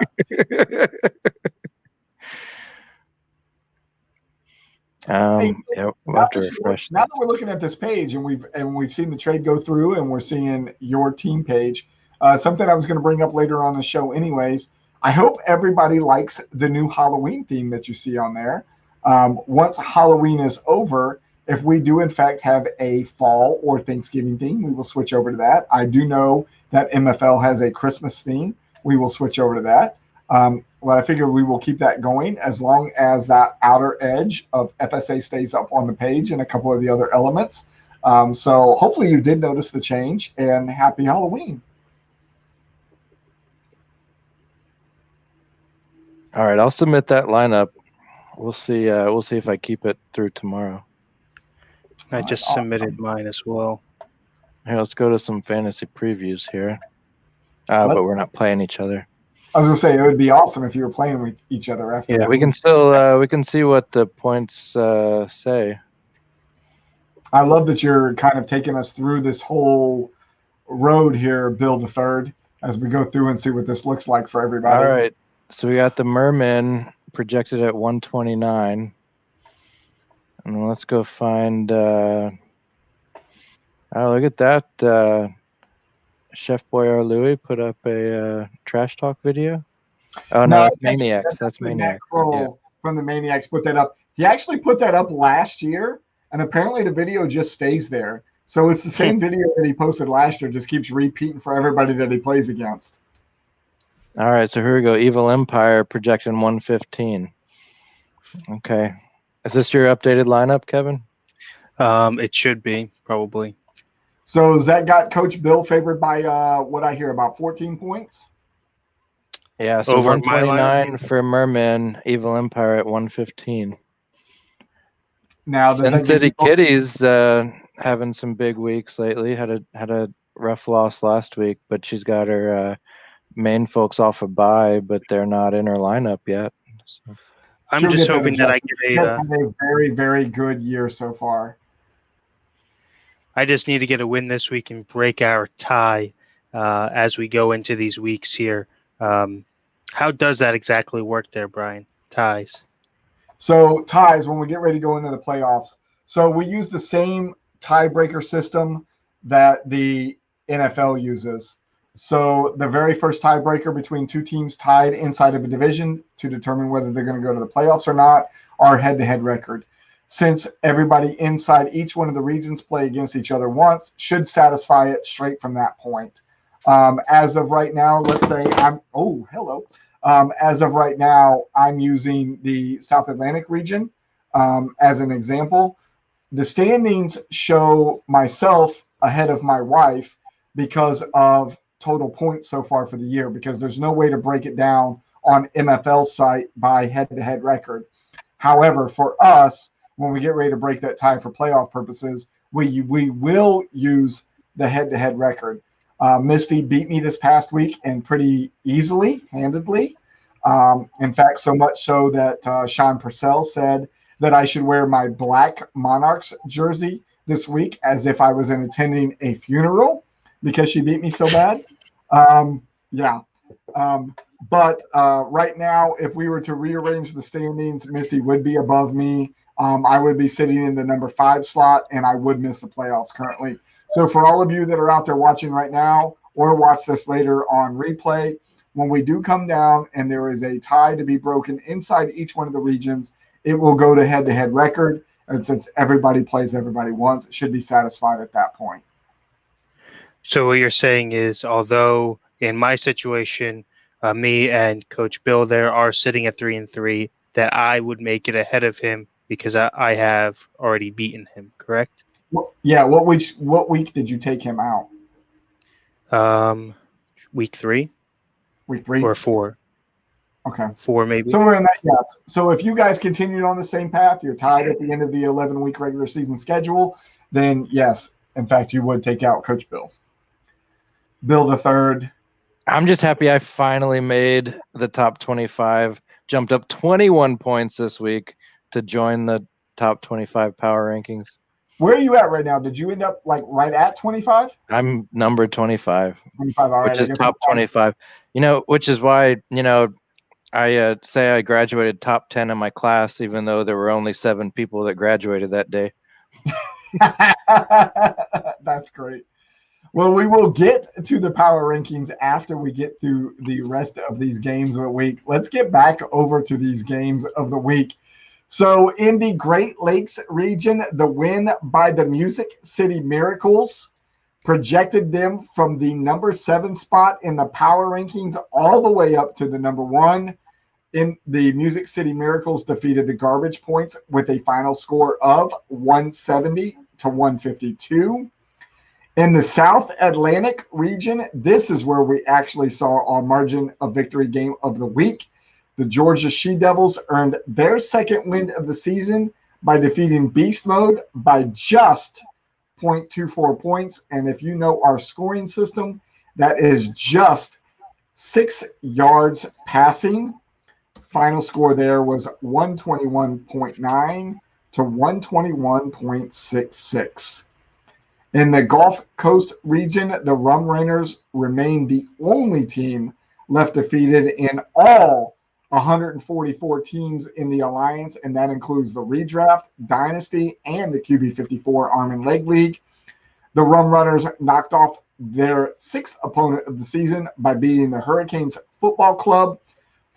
We'll have to refresh. Now that we're looking at this page and we've seen the trade go through and we're seeing your team page, something I was going to bring up later on the show anyways. I hope everybody likes the new Halloween theme that you see on there. Once Halloween is over, if we do in fact have a fall or Thanksgiving theme, we will switch over to that. I do know that MFL has a Christmas theme. We will switch over to that. Well, I figure we will keep that going as long as that outer edge of FSA stays up on the page and a couple of the other elements. So hopefully you did notice the change, and happy Halloween. All right, I'll submit that lineup. We'll see. We'll see if I keep it through tomorrow. I just submitted mine as well. Here, let's go to some fantasy previews here. But we're not playing each other. I was gonna say it would be awesome if you were playing with each other after. Yeah, we can still we can see what the points say. I love that you're kind of taking us through this whole road here, Bill the Third, as we go through and see what this looks like for everybody. All right, so we got the Merman projected at 129, and let's go find. Oh, look at that! Chef Boyar Louis put up a trash talk video. Oh no, that's Maniacs. That's Maniacs. Yeah. From the Maniacs put that up. He actually put that up last year, and apparently the video just stays there. So it's the same video that he posted last year, just keeps repeating for everybody that he plays against. All right, so here we go. Evil Empire projecting 115. Okay, is this your updated lineup, Kevin? It should be probably. So has that got Coach Bill favored by what I hear, about 14 points? Yeah, so over 129 for Merman, Evil Empire at 115. Now, Sin City Kitty's having some big weeks lately. Had a rough loss last week, but she's got her main folks off a bye, but they're not in her lineup yet. So. I'm just hoping that I get a very, very good year so far. I just need to get a win this week and break our tie as we go into these weeks here. How does that exactly work there, Brian? Ties. So ties, when we get ready to go into the playoffs. So we use the same tiebreaker system that the NFL uses. So the very first tiebreaker between two teams tied inside of a division to determine whether they're going to go to the playoffs or not are head-to-head record. Since everybody inside each one of the regions play against each other once, should satisfy it straight from that point. As of right now, let's say as of right now, I'm using the South Atlantic region as an example. The standings show myself ahead of my wife because of total points so far for the year, because there's no way to break it down on MFL's site by head-to-head record. However, for us, when we get ready to break that tie for playoff purposes, we will use the head-to-head record. Misty beat me this past week and pretty easily, handedly. In fact, so much so that Sean Purcell said that I should wear my black Monarchs jersey this week as if I was attending a funeral because she beat me so bad. Yeah. But right now, if we were to rearrange the standings, Misty would be above me. I would be sitting in the number 5 slot, and I would miss the playoffs currently. So for all of you that are out there watching right now or watch this later on replay, when we do come down and there is a tie to be broken inside each one of the regions, it will go to head-to-head record. And since everybody plays everybody once, it should be satisfied at that point. So what you're saying is, although in my situation, me and Coach Bill there are sitting at 3-3, that I would make it ahead of him because I have already beaten him. Correct? Well, yeah. What week did you take him out? Week 3. Week 3 or 4. Okay. 4 maybe. Somewhere in that, yes. So if you guys continued on the same path, you're tied at the end of the 11-week regular season schedule, then yes, in fact, you would take out Coach Bill. Bill the third. I'm just happy I finally made the top 25, jumped up 21 points this week to join the top 25 power rankings. Where are you at right now? Did you end up like right at 25? I'm number 25, 25, all right, which is top 25. Which is why, I say I graduated top 10 in my class, even though there were only 7 people that graduated that day. That's great. Well, we will get to the power rankings after we get through the rest of these games of the week. Let's get back over to these games of the week. So in the Great Lakes region, the win by the Music City Miracles projected them from the number 7 spot in the power rankings all the way up to the number 1. In the Music City Miracles defeated the Garbage Points with a final score of 170 to 152. In the South Atlantic region, this is where we actually saw our margin of victory game of the week. The Georgia She-Devils earned their second win of the season by defeating Beast Mode by just 0.24 points. And if you know our scoring system, that is just 6 yards passing. Final score there was 121.9 to 121.66. In the Gulf Coast region, the Rum Rainers remain the only team left defeated in all 144 teams in the Alliance, and that includes the Redraft, Dynasty, and the QB54 Arm and Leg League. The Rum Runners knocked off their 6th opponent of the season by beating the Hurricanes Football Club.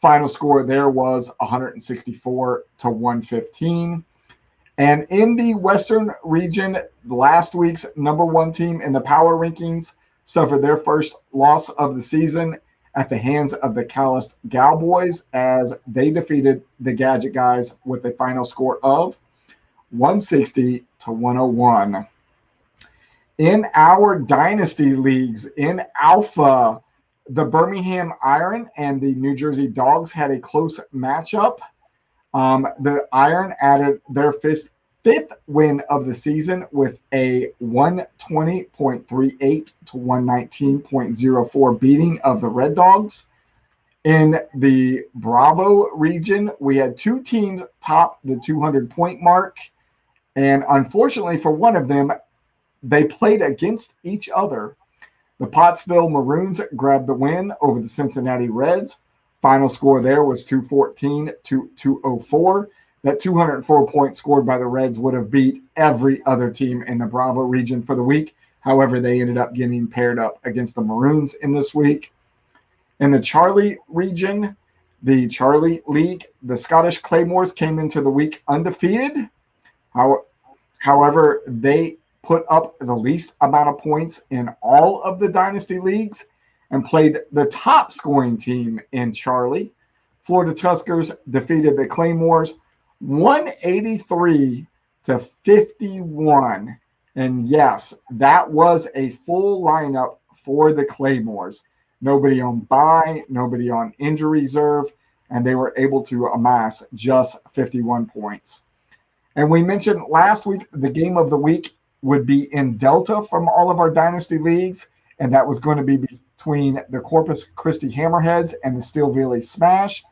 Final score there was 164 to 115. And in the Western region, last week's number 1 team in the power rankings suffered their first loss of the season at the hands of the Calloused Cowboys as they defeated the Gadget Guys with a final score of 160 to 101. In our dynasty leagues, in Alpha, the Birmingham Iron and the New Jersey Dogs had a close matchup. The Iron added their fifth win of the season with a 120.38 to 119.04 beating of the Red Dogs. In the Bravo region, we had 2 teams top the 200-point mark. And unfortunately for one of them, they played against each other. The Pottsville Maroons grabbed the win over the Cincinnati Reds. Final score there was 214 to 204. That 204 scored by the Reds would have beat every other team in the Bravo region for the week. However, they ended up getting paired up against the Maroons in this week. In the Charlie region, the Charlie League, the Scottish Claymores came into the week undefeated. However, they put up the least amount of points in all of the dynasty leagues and played the top scoring team in Charlie. Florida Tuskers defeated the Claymores 183 to 51. And yes, that was a full lineup for the Claymores. Nobody on bye, nobody on injury reserve, and they were able to amass just 51 points. And we mentioned last week the game of the week would be in Delta from all of our dynasty leagues, and that was going to be between the Corpus Christi Hammerheads and the Steel Valley Smash,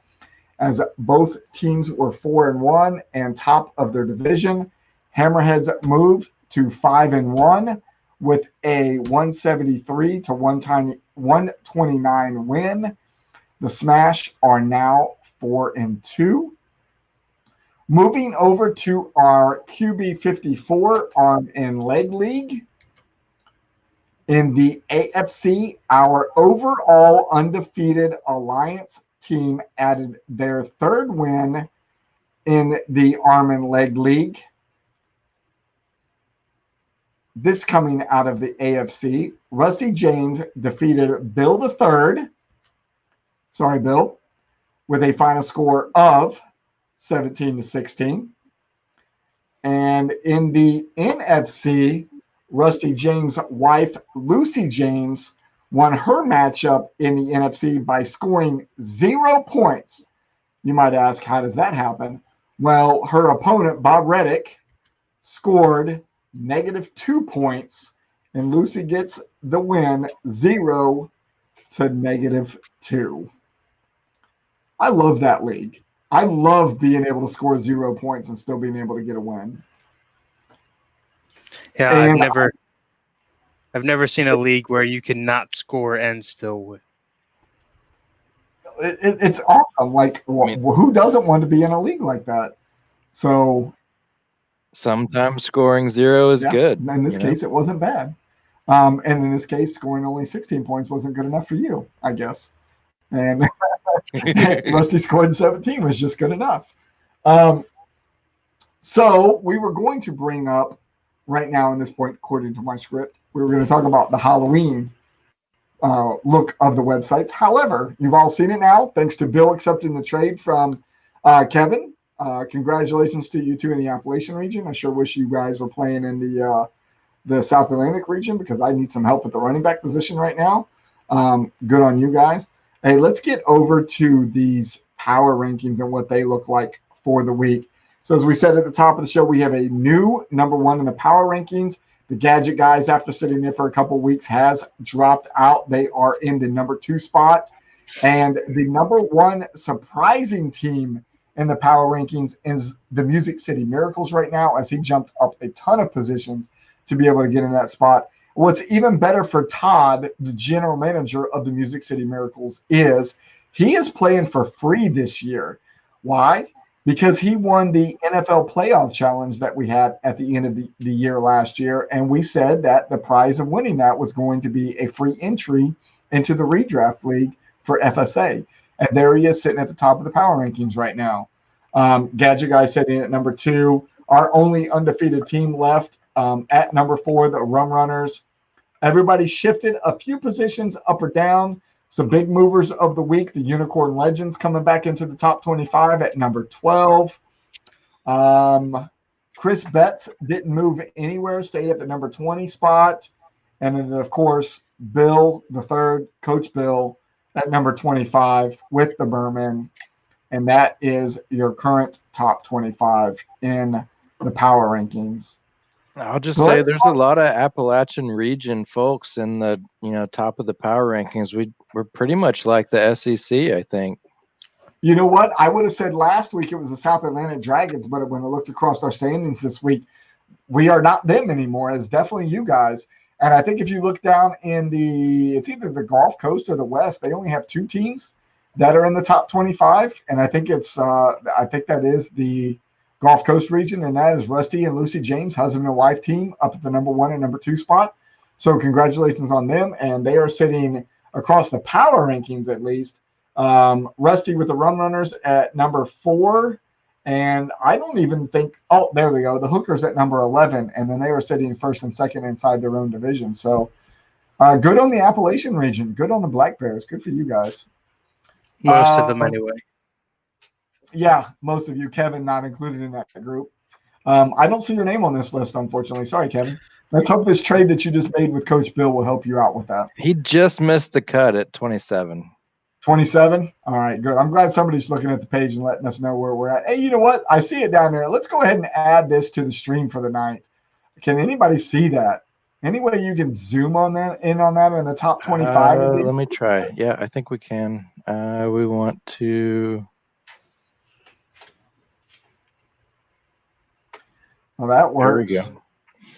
as both teams were 4-1 and top of their division. Hammerheads moved to 5-1 with a 173 to 129 win. The Smash are now 4-2. Moving over to our QB 54 arm and leg league. In the AFC, our overall undefeated Alliance team added their third win in the arm and leg league. This coming out of the AFC, Rusty James defeated Bill the Third. Sorry, Bill, with a final score of 17-16. And in the NFC, Rusty James' wife, Lucy James, won her matchup in the NFC by scoring 0 points. You might ask, how does that happen? Well, her opponent, Bob Reddick, scored -2 points, and Lucy gets the win 0 to -2. I love that league. I love being able to score 0 points and still being able to get a win. Yeah, And I've never seen a league where you cannot score and still win. it's awesome. Like, who doesn't want to be in a league like that? So sometimes scoring 0 is good. In this case, it wasn't bad. And in this case, scoring only 16 points wasn't good enough for you, I guess. And Rusty scored 17 was just good enough. So we were going to bring up right now in this point, according to my script, we were going to talk about the Halloween look of the websites. However, you've all seen it now, thanks to Bill accepting the trade from Kevin. Congratulations to you two in the Appalachian region. I sure wish you guys were playing in the South Atlantic region because I need some help at the running back position right now. Good on you guys. Hey, let's get over to these power rankings and what they look like for the week. So as we said at the top of the show, we have a new number 1 in the power rankings. The Gadget Guys, after sitting there for a couple of weeks, has dropped out. They are in the number 2 spot. And the number 1 surprising team in the power rankings is the Music City Miracles right now, as he jumped up a ton of positions to be able to get in that spot. What's even better for Todd, the general manager of the Music City Miracles, is he is playing for free this year. Why? Because he won the NFL playoff challenge that we had at the end of the year last year. And we said that the prize of winning that was going to be a free entry into the redraft league for FSA. And there he is sitting at the top of the power rankings right now. Gadget Guy sitting at number 2. Our only undefeated team left at number 4, the Rum Runners. Everybody shifted a few positions up or down. Some big movers of the week, the Unicorn Legends coming back into the top 25 at number 12. Chris Betts didn't move anywhere, stayed at the number 20 spot. And then, of course, Bill, the third, Coach Bill, at number 25 with the Berman. And that is your current top 25 in the power rankings. I'll just say there's a lot of Appalachian region folks in the top of the power rankings. We're pretty much like the SEC, I think. You know what? I would have said last week it was the South Atlantic Dragons, but when I looked across our standings this week, we are not them anymore. It's definitely you guys. And I think if you look down in it's either the Gulf Coast or the West, they only have 2 teams that are in the top 25. And I think that is the Gulf Coast region, and that is Rusty and Lucy James, husband and wife team, up at the number 1 and number 2 spot. So congratulations on them, and they are sitting across the power rankings at least. Rusty with the Rum Runners at number 4, and I don't even think – oh, there we go. The Hookers at number 11, and then they are sitting first and second inside their own division. So good on the Appalachian region. Good on the Black Bears. Good for you guys. Most of them anyway. Yeah, most of you. Kevin not included in that group. I don't see your name on this list, unfortunately. Sorry, Kevin. Let's hope this trade that you just made with Coach Bill will help you out with that. He just missed the cut at 27. 27? All right, good. I'm glad somebody's looking at the page and letting us know where we're at. Hey, you know what? I see it down there. Let's go ahead and add this to the stream for the night. Can anybody see that? Any way you can zoom on that in the top 25? Let me try. Yeah, I think we can. We want to. Well, that works. There we go.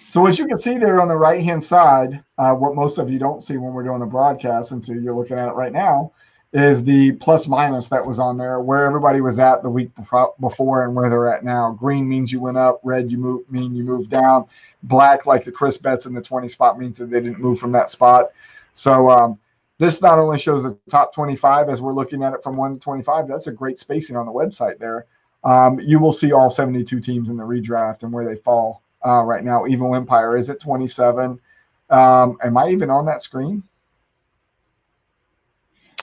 So as you can see there on the right-hand side, what most of you don't see when we're doing the broadcast until you're looking at it right now, is the plus minus that was on there, where everybody was at the week before and where they're at now. Green means you went up. Red you moved down. Black, like the Chris bets in the 20 spot, means that they didn't move from that spot. So this not only shows the top 25 as we're looking at it from 1 to 25. That's a great spacing on the website there. You will see all 72 teams in the redraft and where they fall right now. Evil Empire is at 27. Am I even on that screen?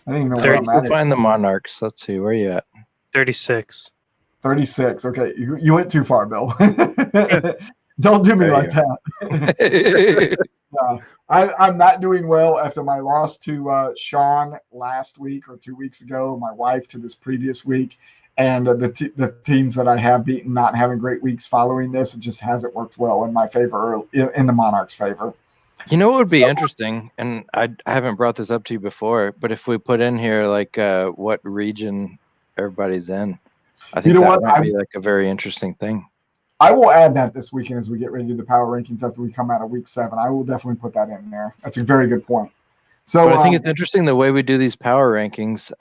I didn't even know where I'm at. Find the Monarchs. Let's see. Where are you at? 36. 36. Okay. You went too far, Bill. Don't do me like that. I'm not doing well after my loss to Sean last week or 2 weeks ago, my wife to this previous week, and the teams that I have beaten not having great weeks following this. It just hasn't worked well in my favor, or in the Monarchs' favor. You know what would be interesting, and I haven't brought this up to you before, but if we put in here like what region everybody's in, I think might be like a very interesting thing. I will add that this weekend as we get ready to do the power rankings after we come out of week 7. I will definitely put that in there. That's a very good point. So but I think it's interesting the way we do these power rankings.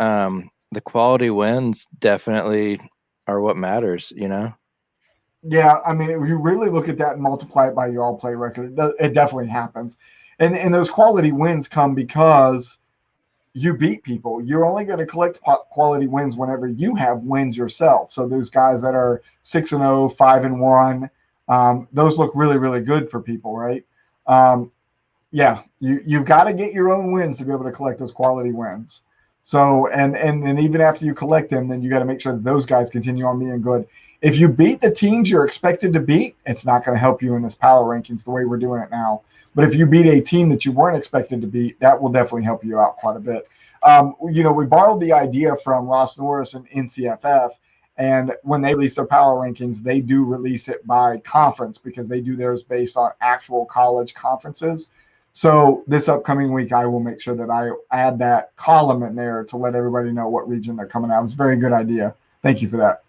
The quality wins definitely are what matters, you know? Yeah, I mean, if you really look at that and multiply it by your all-play record, it definitely happens. And those quality wins come because you beat people. You're only going to collect quality wins whenever you have wins yourself. So those guys that are 6-0, 5-1, those look really, really good for people, right? Yeah, you've got to get your own wins to be able to collect those quality wins. So and even after you collect them, then you got to make sure that those guys continue on being good. If you beat the teams you're expected to beat, it's not going to help you in this power rankings the way we're doing it now. But if you beat a team that you weren't expected to beat, that will definitely help you out quite a bit. We borrowed the idea from Ross Norris and NCFF, and when they release their power rankings, they do release it by conference because they do theirs based on actual college conferences. So this upcoming week, I will make sure that I add that column in there to let everybody know what region they're coming out. It's a very good idea. Thank you for that.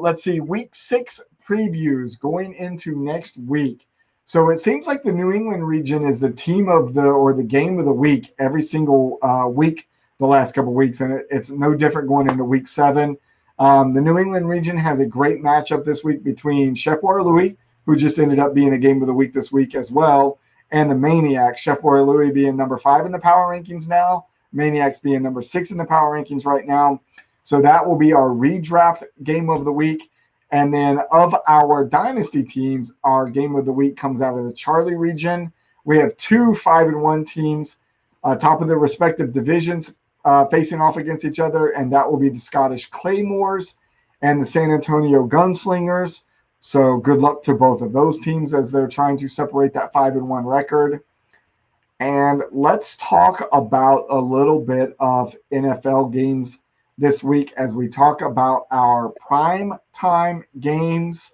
Let's see. Week 6 previews going into next week. So it seems like the New England region is the team of the game of the week every single week the last couple of weeks, and it's no different going into week 7. The New England region has a great matchup this week between Chef Louis, who just ended up being a game of the week this week as well, and the Maniacs. Chef Louis being number 5 in the power rankings now, Maniacs being number 6 in the power rankings right now. So that will be our redraft game of the week. And then of our dynasty teams, our game of the week comes out of the Charlie region. We have 2 5-1 teams, top of their respective divisions, facing off against each other, and that will be the Scottish Claymores and the San Antonio Gunslingers. So good luck to both of those teams as they're trying to separate that 5-1 record. And let's talk about a little bit of NFL games this week as we talk about our prime time games.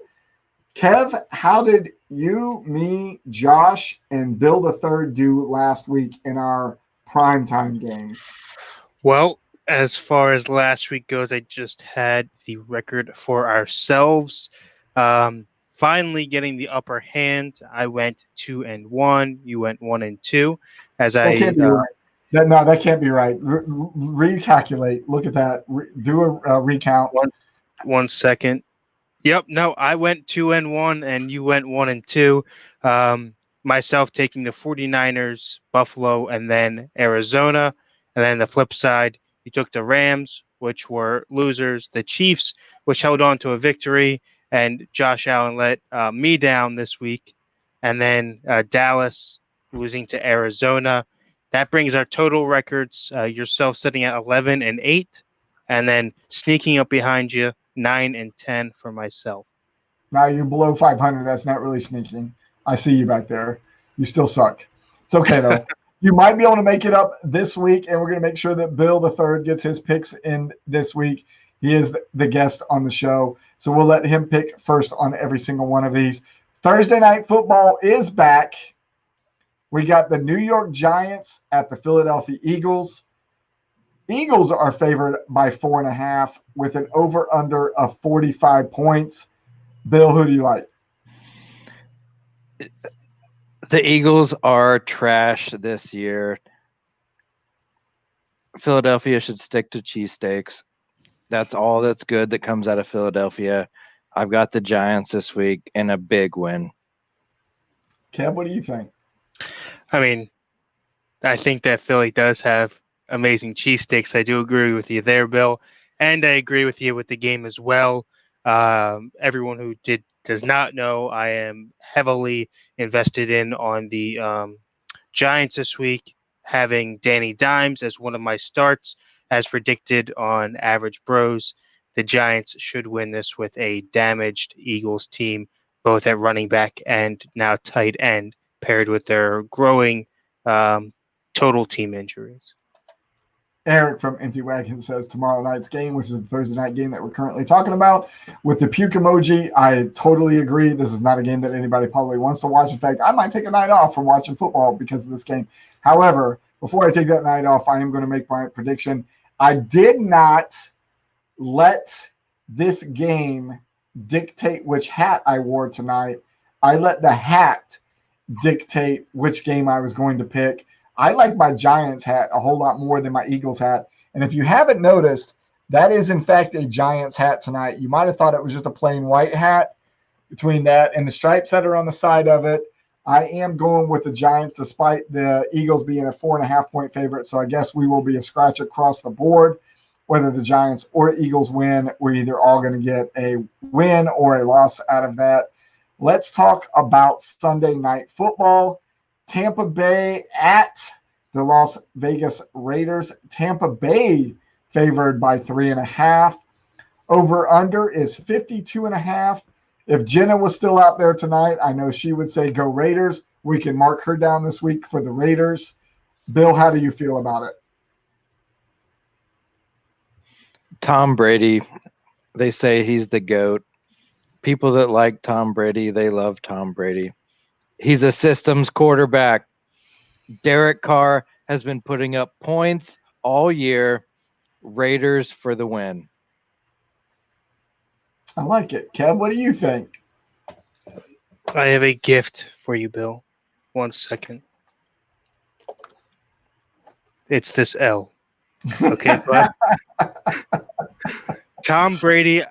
Kev, how did you, me, Josh, and Bill the Third do last week in our prime time games? Well, as far as last week goes, I just had the record for ourselves. Finally getting the upper hand. I went 2-1. You went 1-2. That can't be right. That can't be right. Recalculate. Look at that. Do a recount. One second. Yep. No, I went 2-1, and you went 1-2. Myself taking the 49ers, Buffalo, and then Arizona. And then the flip side, you took the Rams, which were losers, the Chiefs, which held on to a victory, and Josh Allen let me down this week. And then Dallas losing to Arizona. That brings our total records, yourself sitting at 11-8, and then sneaking up behind you, 9-10 for myself. Now you're below 500. That's not really sneaking. I see you back there. You still suck. It's okay, though. You might be able to make it up this week, and we're going to make sure that Bill the Third gets his picks in this week. He is the guest on the show, so we'll let him pick first on every single one of these. Thursday Night Football is back. We got the New York Giants at the Philadelphia Eagles. Eagles are favored by 4.5 with an over-under of 45 points. Bill, who do you like? The Eagles are trash this year. Philadelphia should stick to cheesesteaks. That's all that's good that comes out of Philadelphia. I've got the Giants this week in a big win. Kev, what do you think? I mean, I think that Philly does have amazing cheesesteaks. I do agree with you there, Bill, and I agree with you with the game as well. Everyone who does not know, I am heavily invested in on the Giants this week, having Danny Dimes as one of my starts, as predicted on Average Bros. The Giants should win this with a damaged Eagles team, both at running back and now tight end, paired with their growing total team injuries. Eric from Empty Wagon says tomorrow night's game, which is the Thursday night game that we're currently talking about, with the puke emoji. I totally agree. This is not a game that anybody probably wants to watch. In fact, I might take a night off from watching football because of this game. However, before I take that night off, I am going to make my prediction. I did not let this game dictate which hat I wore tonight. I let the hat dictate which game I was going to pick. I like my Giants hat a whole lot more than my Eagles hat. And if you haven't noticed, that is in fact a Giants hat tonight. You might have thought it was just a plain white hat. Between that and the stripes that are on the side of it, I am going with the Giants despite the Eagles being a 4.5-point favorite. So I guess we will be a scratch across the board. Whether the Giants or Eagles win, we're either all going to get a win or a loss out of that. Let's talk about Sunday Night Football. Tampa Bay at the Las Vegas Raiders. Tampa Bay favored by 3.5. Over under is 52.5. If Jenna was still out there tonight, I know she would say go Raiders. We can mark her down this week for the Raiders. Bill, how do you feel about it? Tom Brady, they say he's the GOAT. People that like Tom Brady, they love Tom Brady. He's a systems quarterback. Derek Carr has been putting up points all year. Raiders for the win. I like it. Kev, what do you think? I have a gift for you, Bill. 1 second. It's this L. Okay, bud. Tom Brady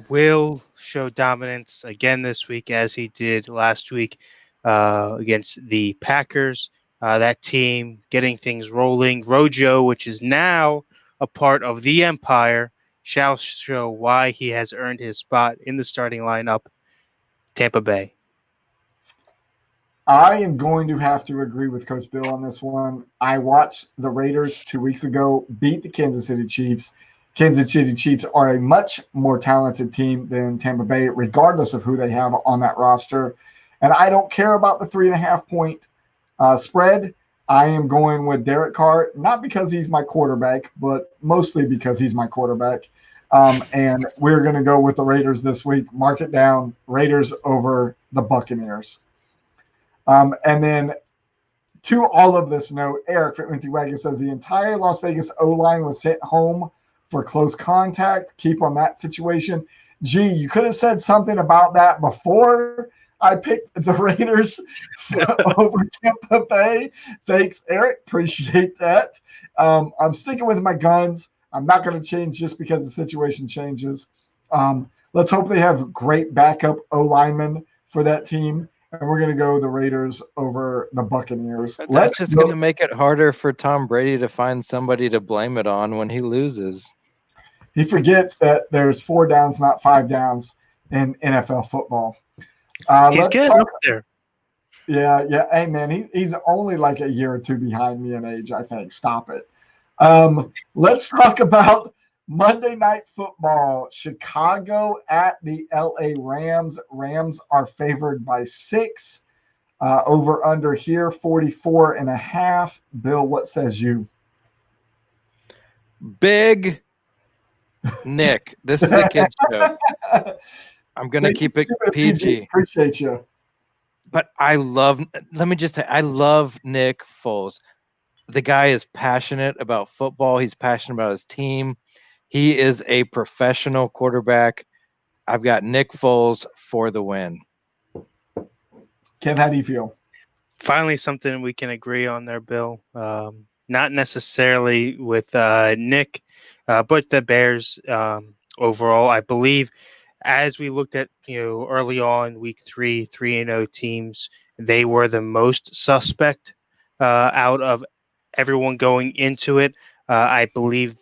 will show dominance again this week as he did last week against the Packers. That team getting things rolling. Rojo, which is now a part of the Empire, shall show why he has earned his spot in the starting lineup. Tampa Bay. I am going to have to agree with Coach Bill on this one. I watched the Raiders 2 weeks ago beat the Kansas City Chiefs. Kansas City Chiefs are a much more talented team than Tampa Bay, regardless of who they have on that roster. And I don't care about the 3.5-point spread. I am going with Derek Carr, not because he's my quarterback, but mostly because he's my quarterback. And we're going to go with the Raiders this week. Mark it down. Raiders over the Buccaneers. And then to all of this note, Eric from Empty Wagon says the entire Las Vegas O-line was sent home for close contact. Keep on that situation. Gee, you could have said something about that before I picked the Raiders over Tampa Bay. Thanks, Eric. Appreciate that. I'm sticking with my guns. I'm not going to change just because the situation changes. Let's hope they have great backup O-linemen for that team. And we're going to go the Raiders over the Buccaneers. That's just going to make it harder for Tom Brady to find somebody to blame it on when he loses. He forgets that there's 4 downs, not 5 downs in NFL football. He's getting up there. Yeah. Hey, man, he's only like a year or two behind me in age, I think. Stop it. Let's talk about Monday Night Football. Chicago at the LA Rams. Rams are favored by 6. Over under here, 44.5. Bill, what says you? Big Nick. This is a kid's show. I'm going to keep it PG. Appreciate you. But let me just say, I love Nick Foles. The guy is passionate about football. He's passionate about his team. He is a professional quarterback. I've got Nick Foles for the win. Ken, how do you feel? Finally, something we can agree on there, Bill. not necessarily with Nick, but the Bears overall. I believe as we looked at early on week 3-0 teams, they were the most suspect out of everyone going into it. I believe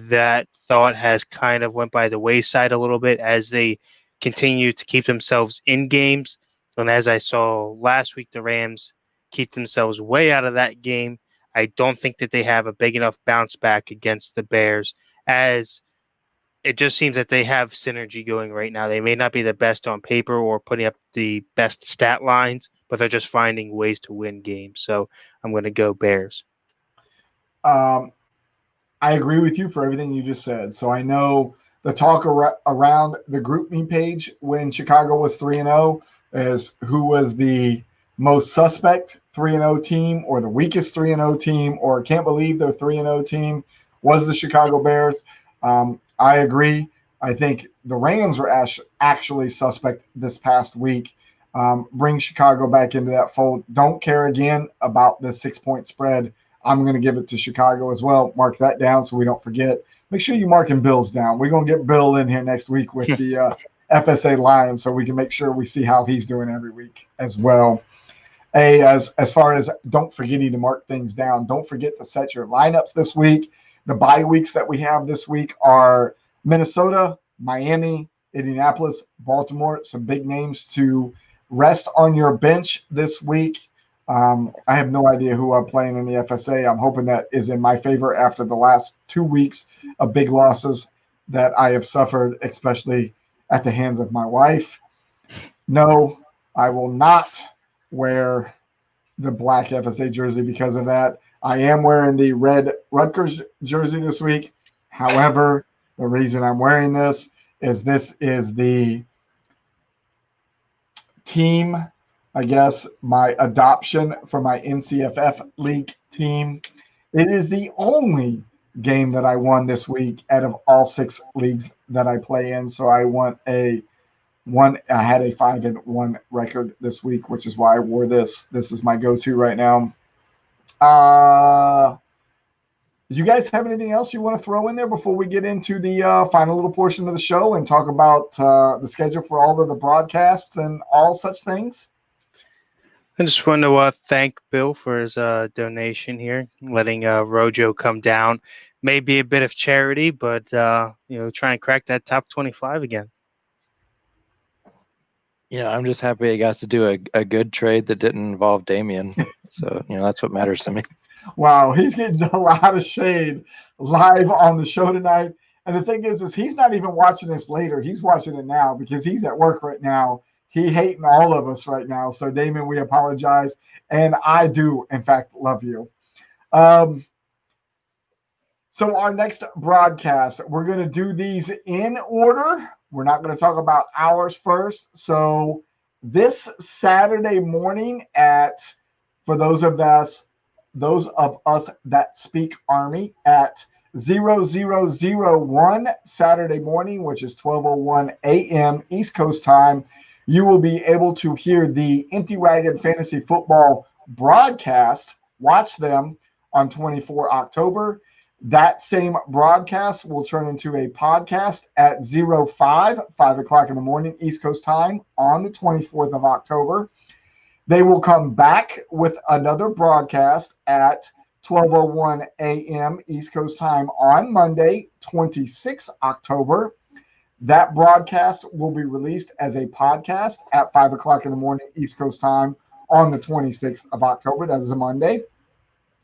that thought has kind of went by the wayside a little bit as they continue to keep themselves in games. And as I saw last week, the Rams keep themselves way out of that game. I don't think that they have a big enough bounce back against the Bears, as it just seems that they have synergy going right now. They may not be the best on paper or putting up the best stat lines, but they're just finding ways to win games. So I'm going to go Bears. I agree with you for everything you just said. So I know the talk around the group me page when Chicago was 3-0 is who was the most suspect 3-0 team or the weakest 3-0 team or can't believe they're 3-0 team was the Chicago Bears. I agree. I think the Rams were actually suspect this past week. Bring Chicago back into that fold. Don't care again about the 6-point spread. I'm going to give it to Chicago as well. Mark that down so we don't forget. Make sure you marking Bill's down. We're going to get Bill in here next week with the FSA Lions so we can make sure we see how he's doing every week as well. As far as don't forgetting to mark things down, don't forget to set your lineups this week. The bye weeks that we have this week are Minnesota, Miami, Indianapolis, Baltimore. Some big names to rest on your bench this week. I have no idea who I'm playing in the FSA. I'm hoping that is in my favor after the last 2 weeks of big losses that I have suffered, especially at the hands of my wife. No, I will not wear the black FSA jersey because of that. I am wearing the red Rutgers jersey this week. However, the reason I'm wearing this is the team, I guess, my adoption for my NCFF league team. It is the only game that I won this week out of all 6 leagues that I play in. So I had a 5-1 record this week, which is why I wore this. This is my go-to right now. You guys have anything else you want to throw in there before we get into the final little portion of the show and talk about the schedule for all of the broadcasts and all such things? I just want to thank Bill for his donation here, letting Rojo come down. Maybe a bit of charity, but try and crack that top 25 again. I'm just happy I got to do a good trade that didn't involve Damian. So, that's what matters to me. Wow, he's getting a lot of shade live on the show tonight. And the thing is he's not even watching this later. He's watching it now because he's at work right now. He hating all of us right now. So, Damon, we apologize. And I do, in fact, love you. So our next broadcast, we're going to do these in order. We're not going to talk about ours first. So this Saturday morning for those of us that speak Army at 0001 Saturday morning, which is 12:01 a.m. East Coast time, you will be able to hear the Empty Wagon Fantasy Football broadcast. Watch them on 24 October. That same broadcast will turn into a podcast at 5 o'clock in the morning East Coast time on the 24th of October. They will come back with another broadcast at 12:01 a.m. East Coast time on Monday, 26 October. That broadcast will be released as a podcast at 5 o'clock in the morning East Coast time on the 26th of October. That is a Monday.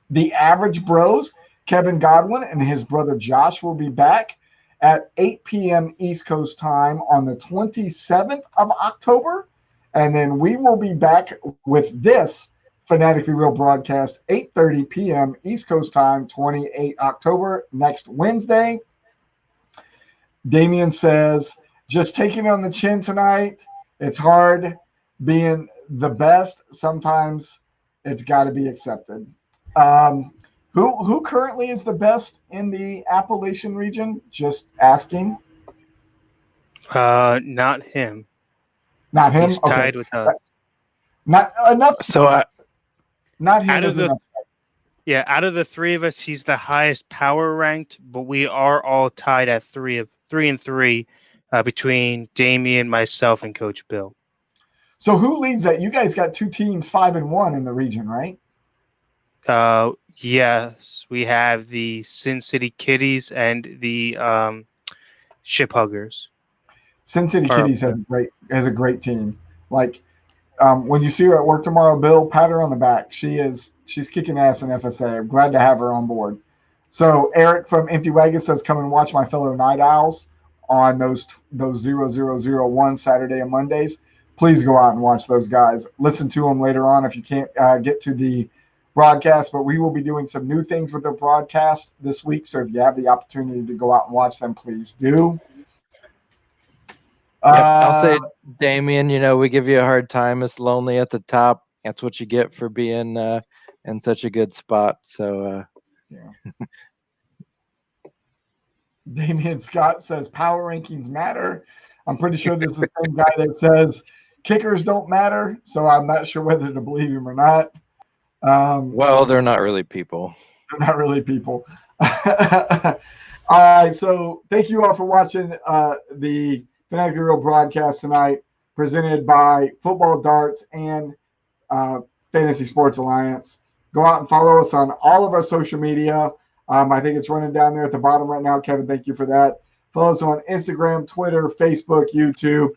The Average Bros, Kevin Godwin and his brother Josh, will be back at 8 p.m. East Coast time on the 27th of October. And then we will be back with this Fanatically Real broadcast, 8:30 p.m. East Coast time, 28 October, next Wednesday. Damian says, just taking it on the chin tonight. It's hard being the best. Sometimes it's got to be accepted. Who currently is the best in the Appalachian region? Just asking. Not him. Not him. He's tied with us. Not enough. So not him. Out of Is the, enough. Yeah, out of the three of us, he's the highest power ranked, but we are all tied at 3-3 between Damien, myself, and Coach Bill. So who leads that? You guys got 2 teams 5-1 in the region, right? Yes, we have the Sin City Kitties and the Ship Huggers. Sin City Or- Kitties has a great team. Like when you see her at work tomorrow, Bill, pat her on the back. She's kicking ass in FSA. I'm glad to have her on board. So Eric from Empty Wagon says, come and watch my fellow Night Owls on those 0001 Saturday and Mondays. Please go out and watch those guys. Listen to them later on if you can't get to the broadcast, but we will be doing some new things with the broadcast this week. So if you have the opportunity to go out and watch them, please do. Yep, I'll say, Damien, we give you a hard time. It's lonely at the top. That's what you get for being in such a good spot. So, yeah. Damian Scott says power rankings matter. I'm pretty sure this is the same guy that says kickers don't matter. So I'm not sure whether to believe him or not. Well, they're not really people. They're not really people. All right. So thank you all for watching the Fanatic Real broadcast tonight, presented by Football Darts and Fantasy Sports Alliance. Go out and follow us on all of our social media. I think it's running down there at the bottom right now. Kevin, thank you for that. Follow us on Instagram, Twitter, Facebook, YouTube.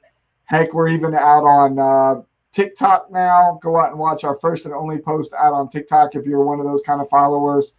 Heck, we're even out on TikTok now. Go out and watch our first and only post out on TikTok if you're one of those kind of followers.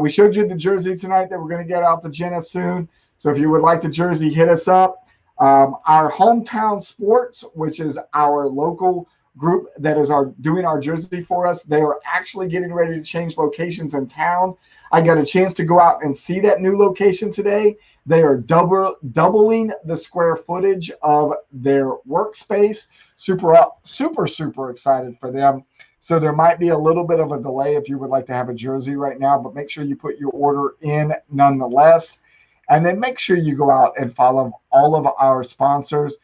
We showed you the jersey tonight that we're going to get out to Jenna soon. So if you would like the jersey, hit us up. Our Hometown Sports, which is our local group that is doing our jersey for us, they are actually getting ready to change locations in town. I got a chance to go out and see that new location today. They are doubling the square footage of their workspace. Super excited for them. So there might be a little bit of a delay if you would like to have a jersey right now, but make sure you put your order in nonetheless. And then make sure you go out and follow all of our sponsors.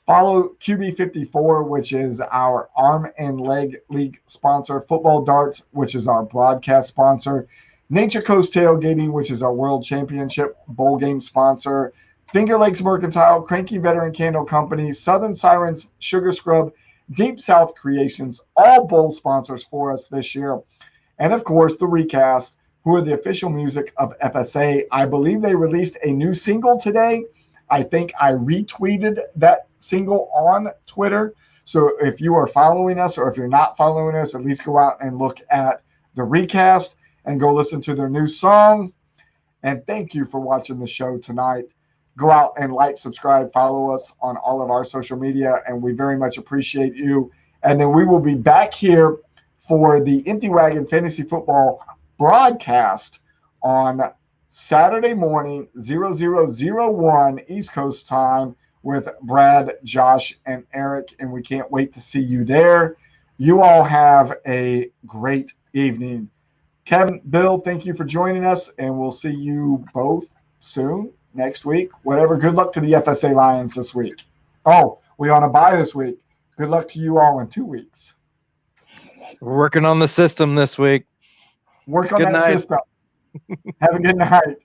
Follow QB54, which is our arm and leg league sponsor. Football Darts, which is our broadcast sponsor. Nature Coast Tailgating, which is our World Championship Bowl game sponsor. Finger Lakes Mercantile, Cranky Veteran Candle Company, Southern Sirens, Sugar Scrub, Deep South Creations, all bowl sponsors for us this year. And of course, the Recast, who are the official music of FSA. I believe they released a new single today. I think I retweeted that single on Twitter. So if you are following us or if you're not following us, at least go out and look at the Recast and go listen to their new song. And thank you for watching the show tonight. Go out and like, subscribe, follow us on all of our social media, and we very much appreciate you. And then we will be back here for the Empty Wagon Fantasy Football broadcast on Saturday morning, 0001 East Coast time with Brad, Josh, and Eric, and we can't wait to see you there. You all have a great evening. Kevin, Bill, thank you for joining us, and we'll see you both soon next week. Whatever. Good luck to the FSA Lions this week. Oh, we on a bye this week. Good luck to you all in 2 weeks. We're working on the system this week. Work on Good that night. system. Have a good night.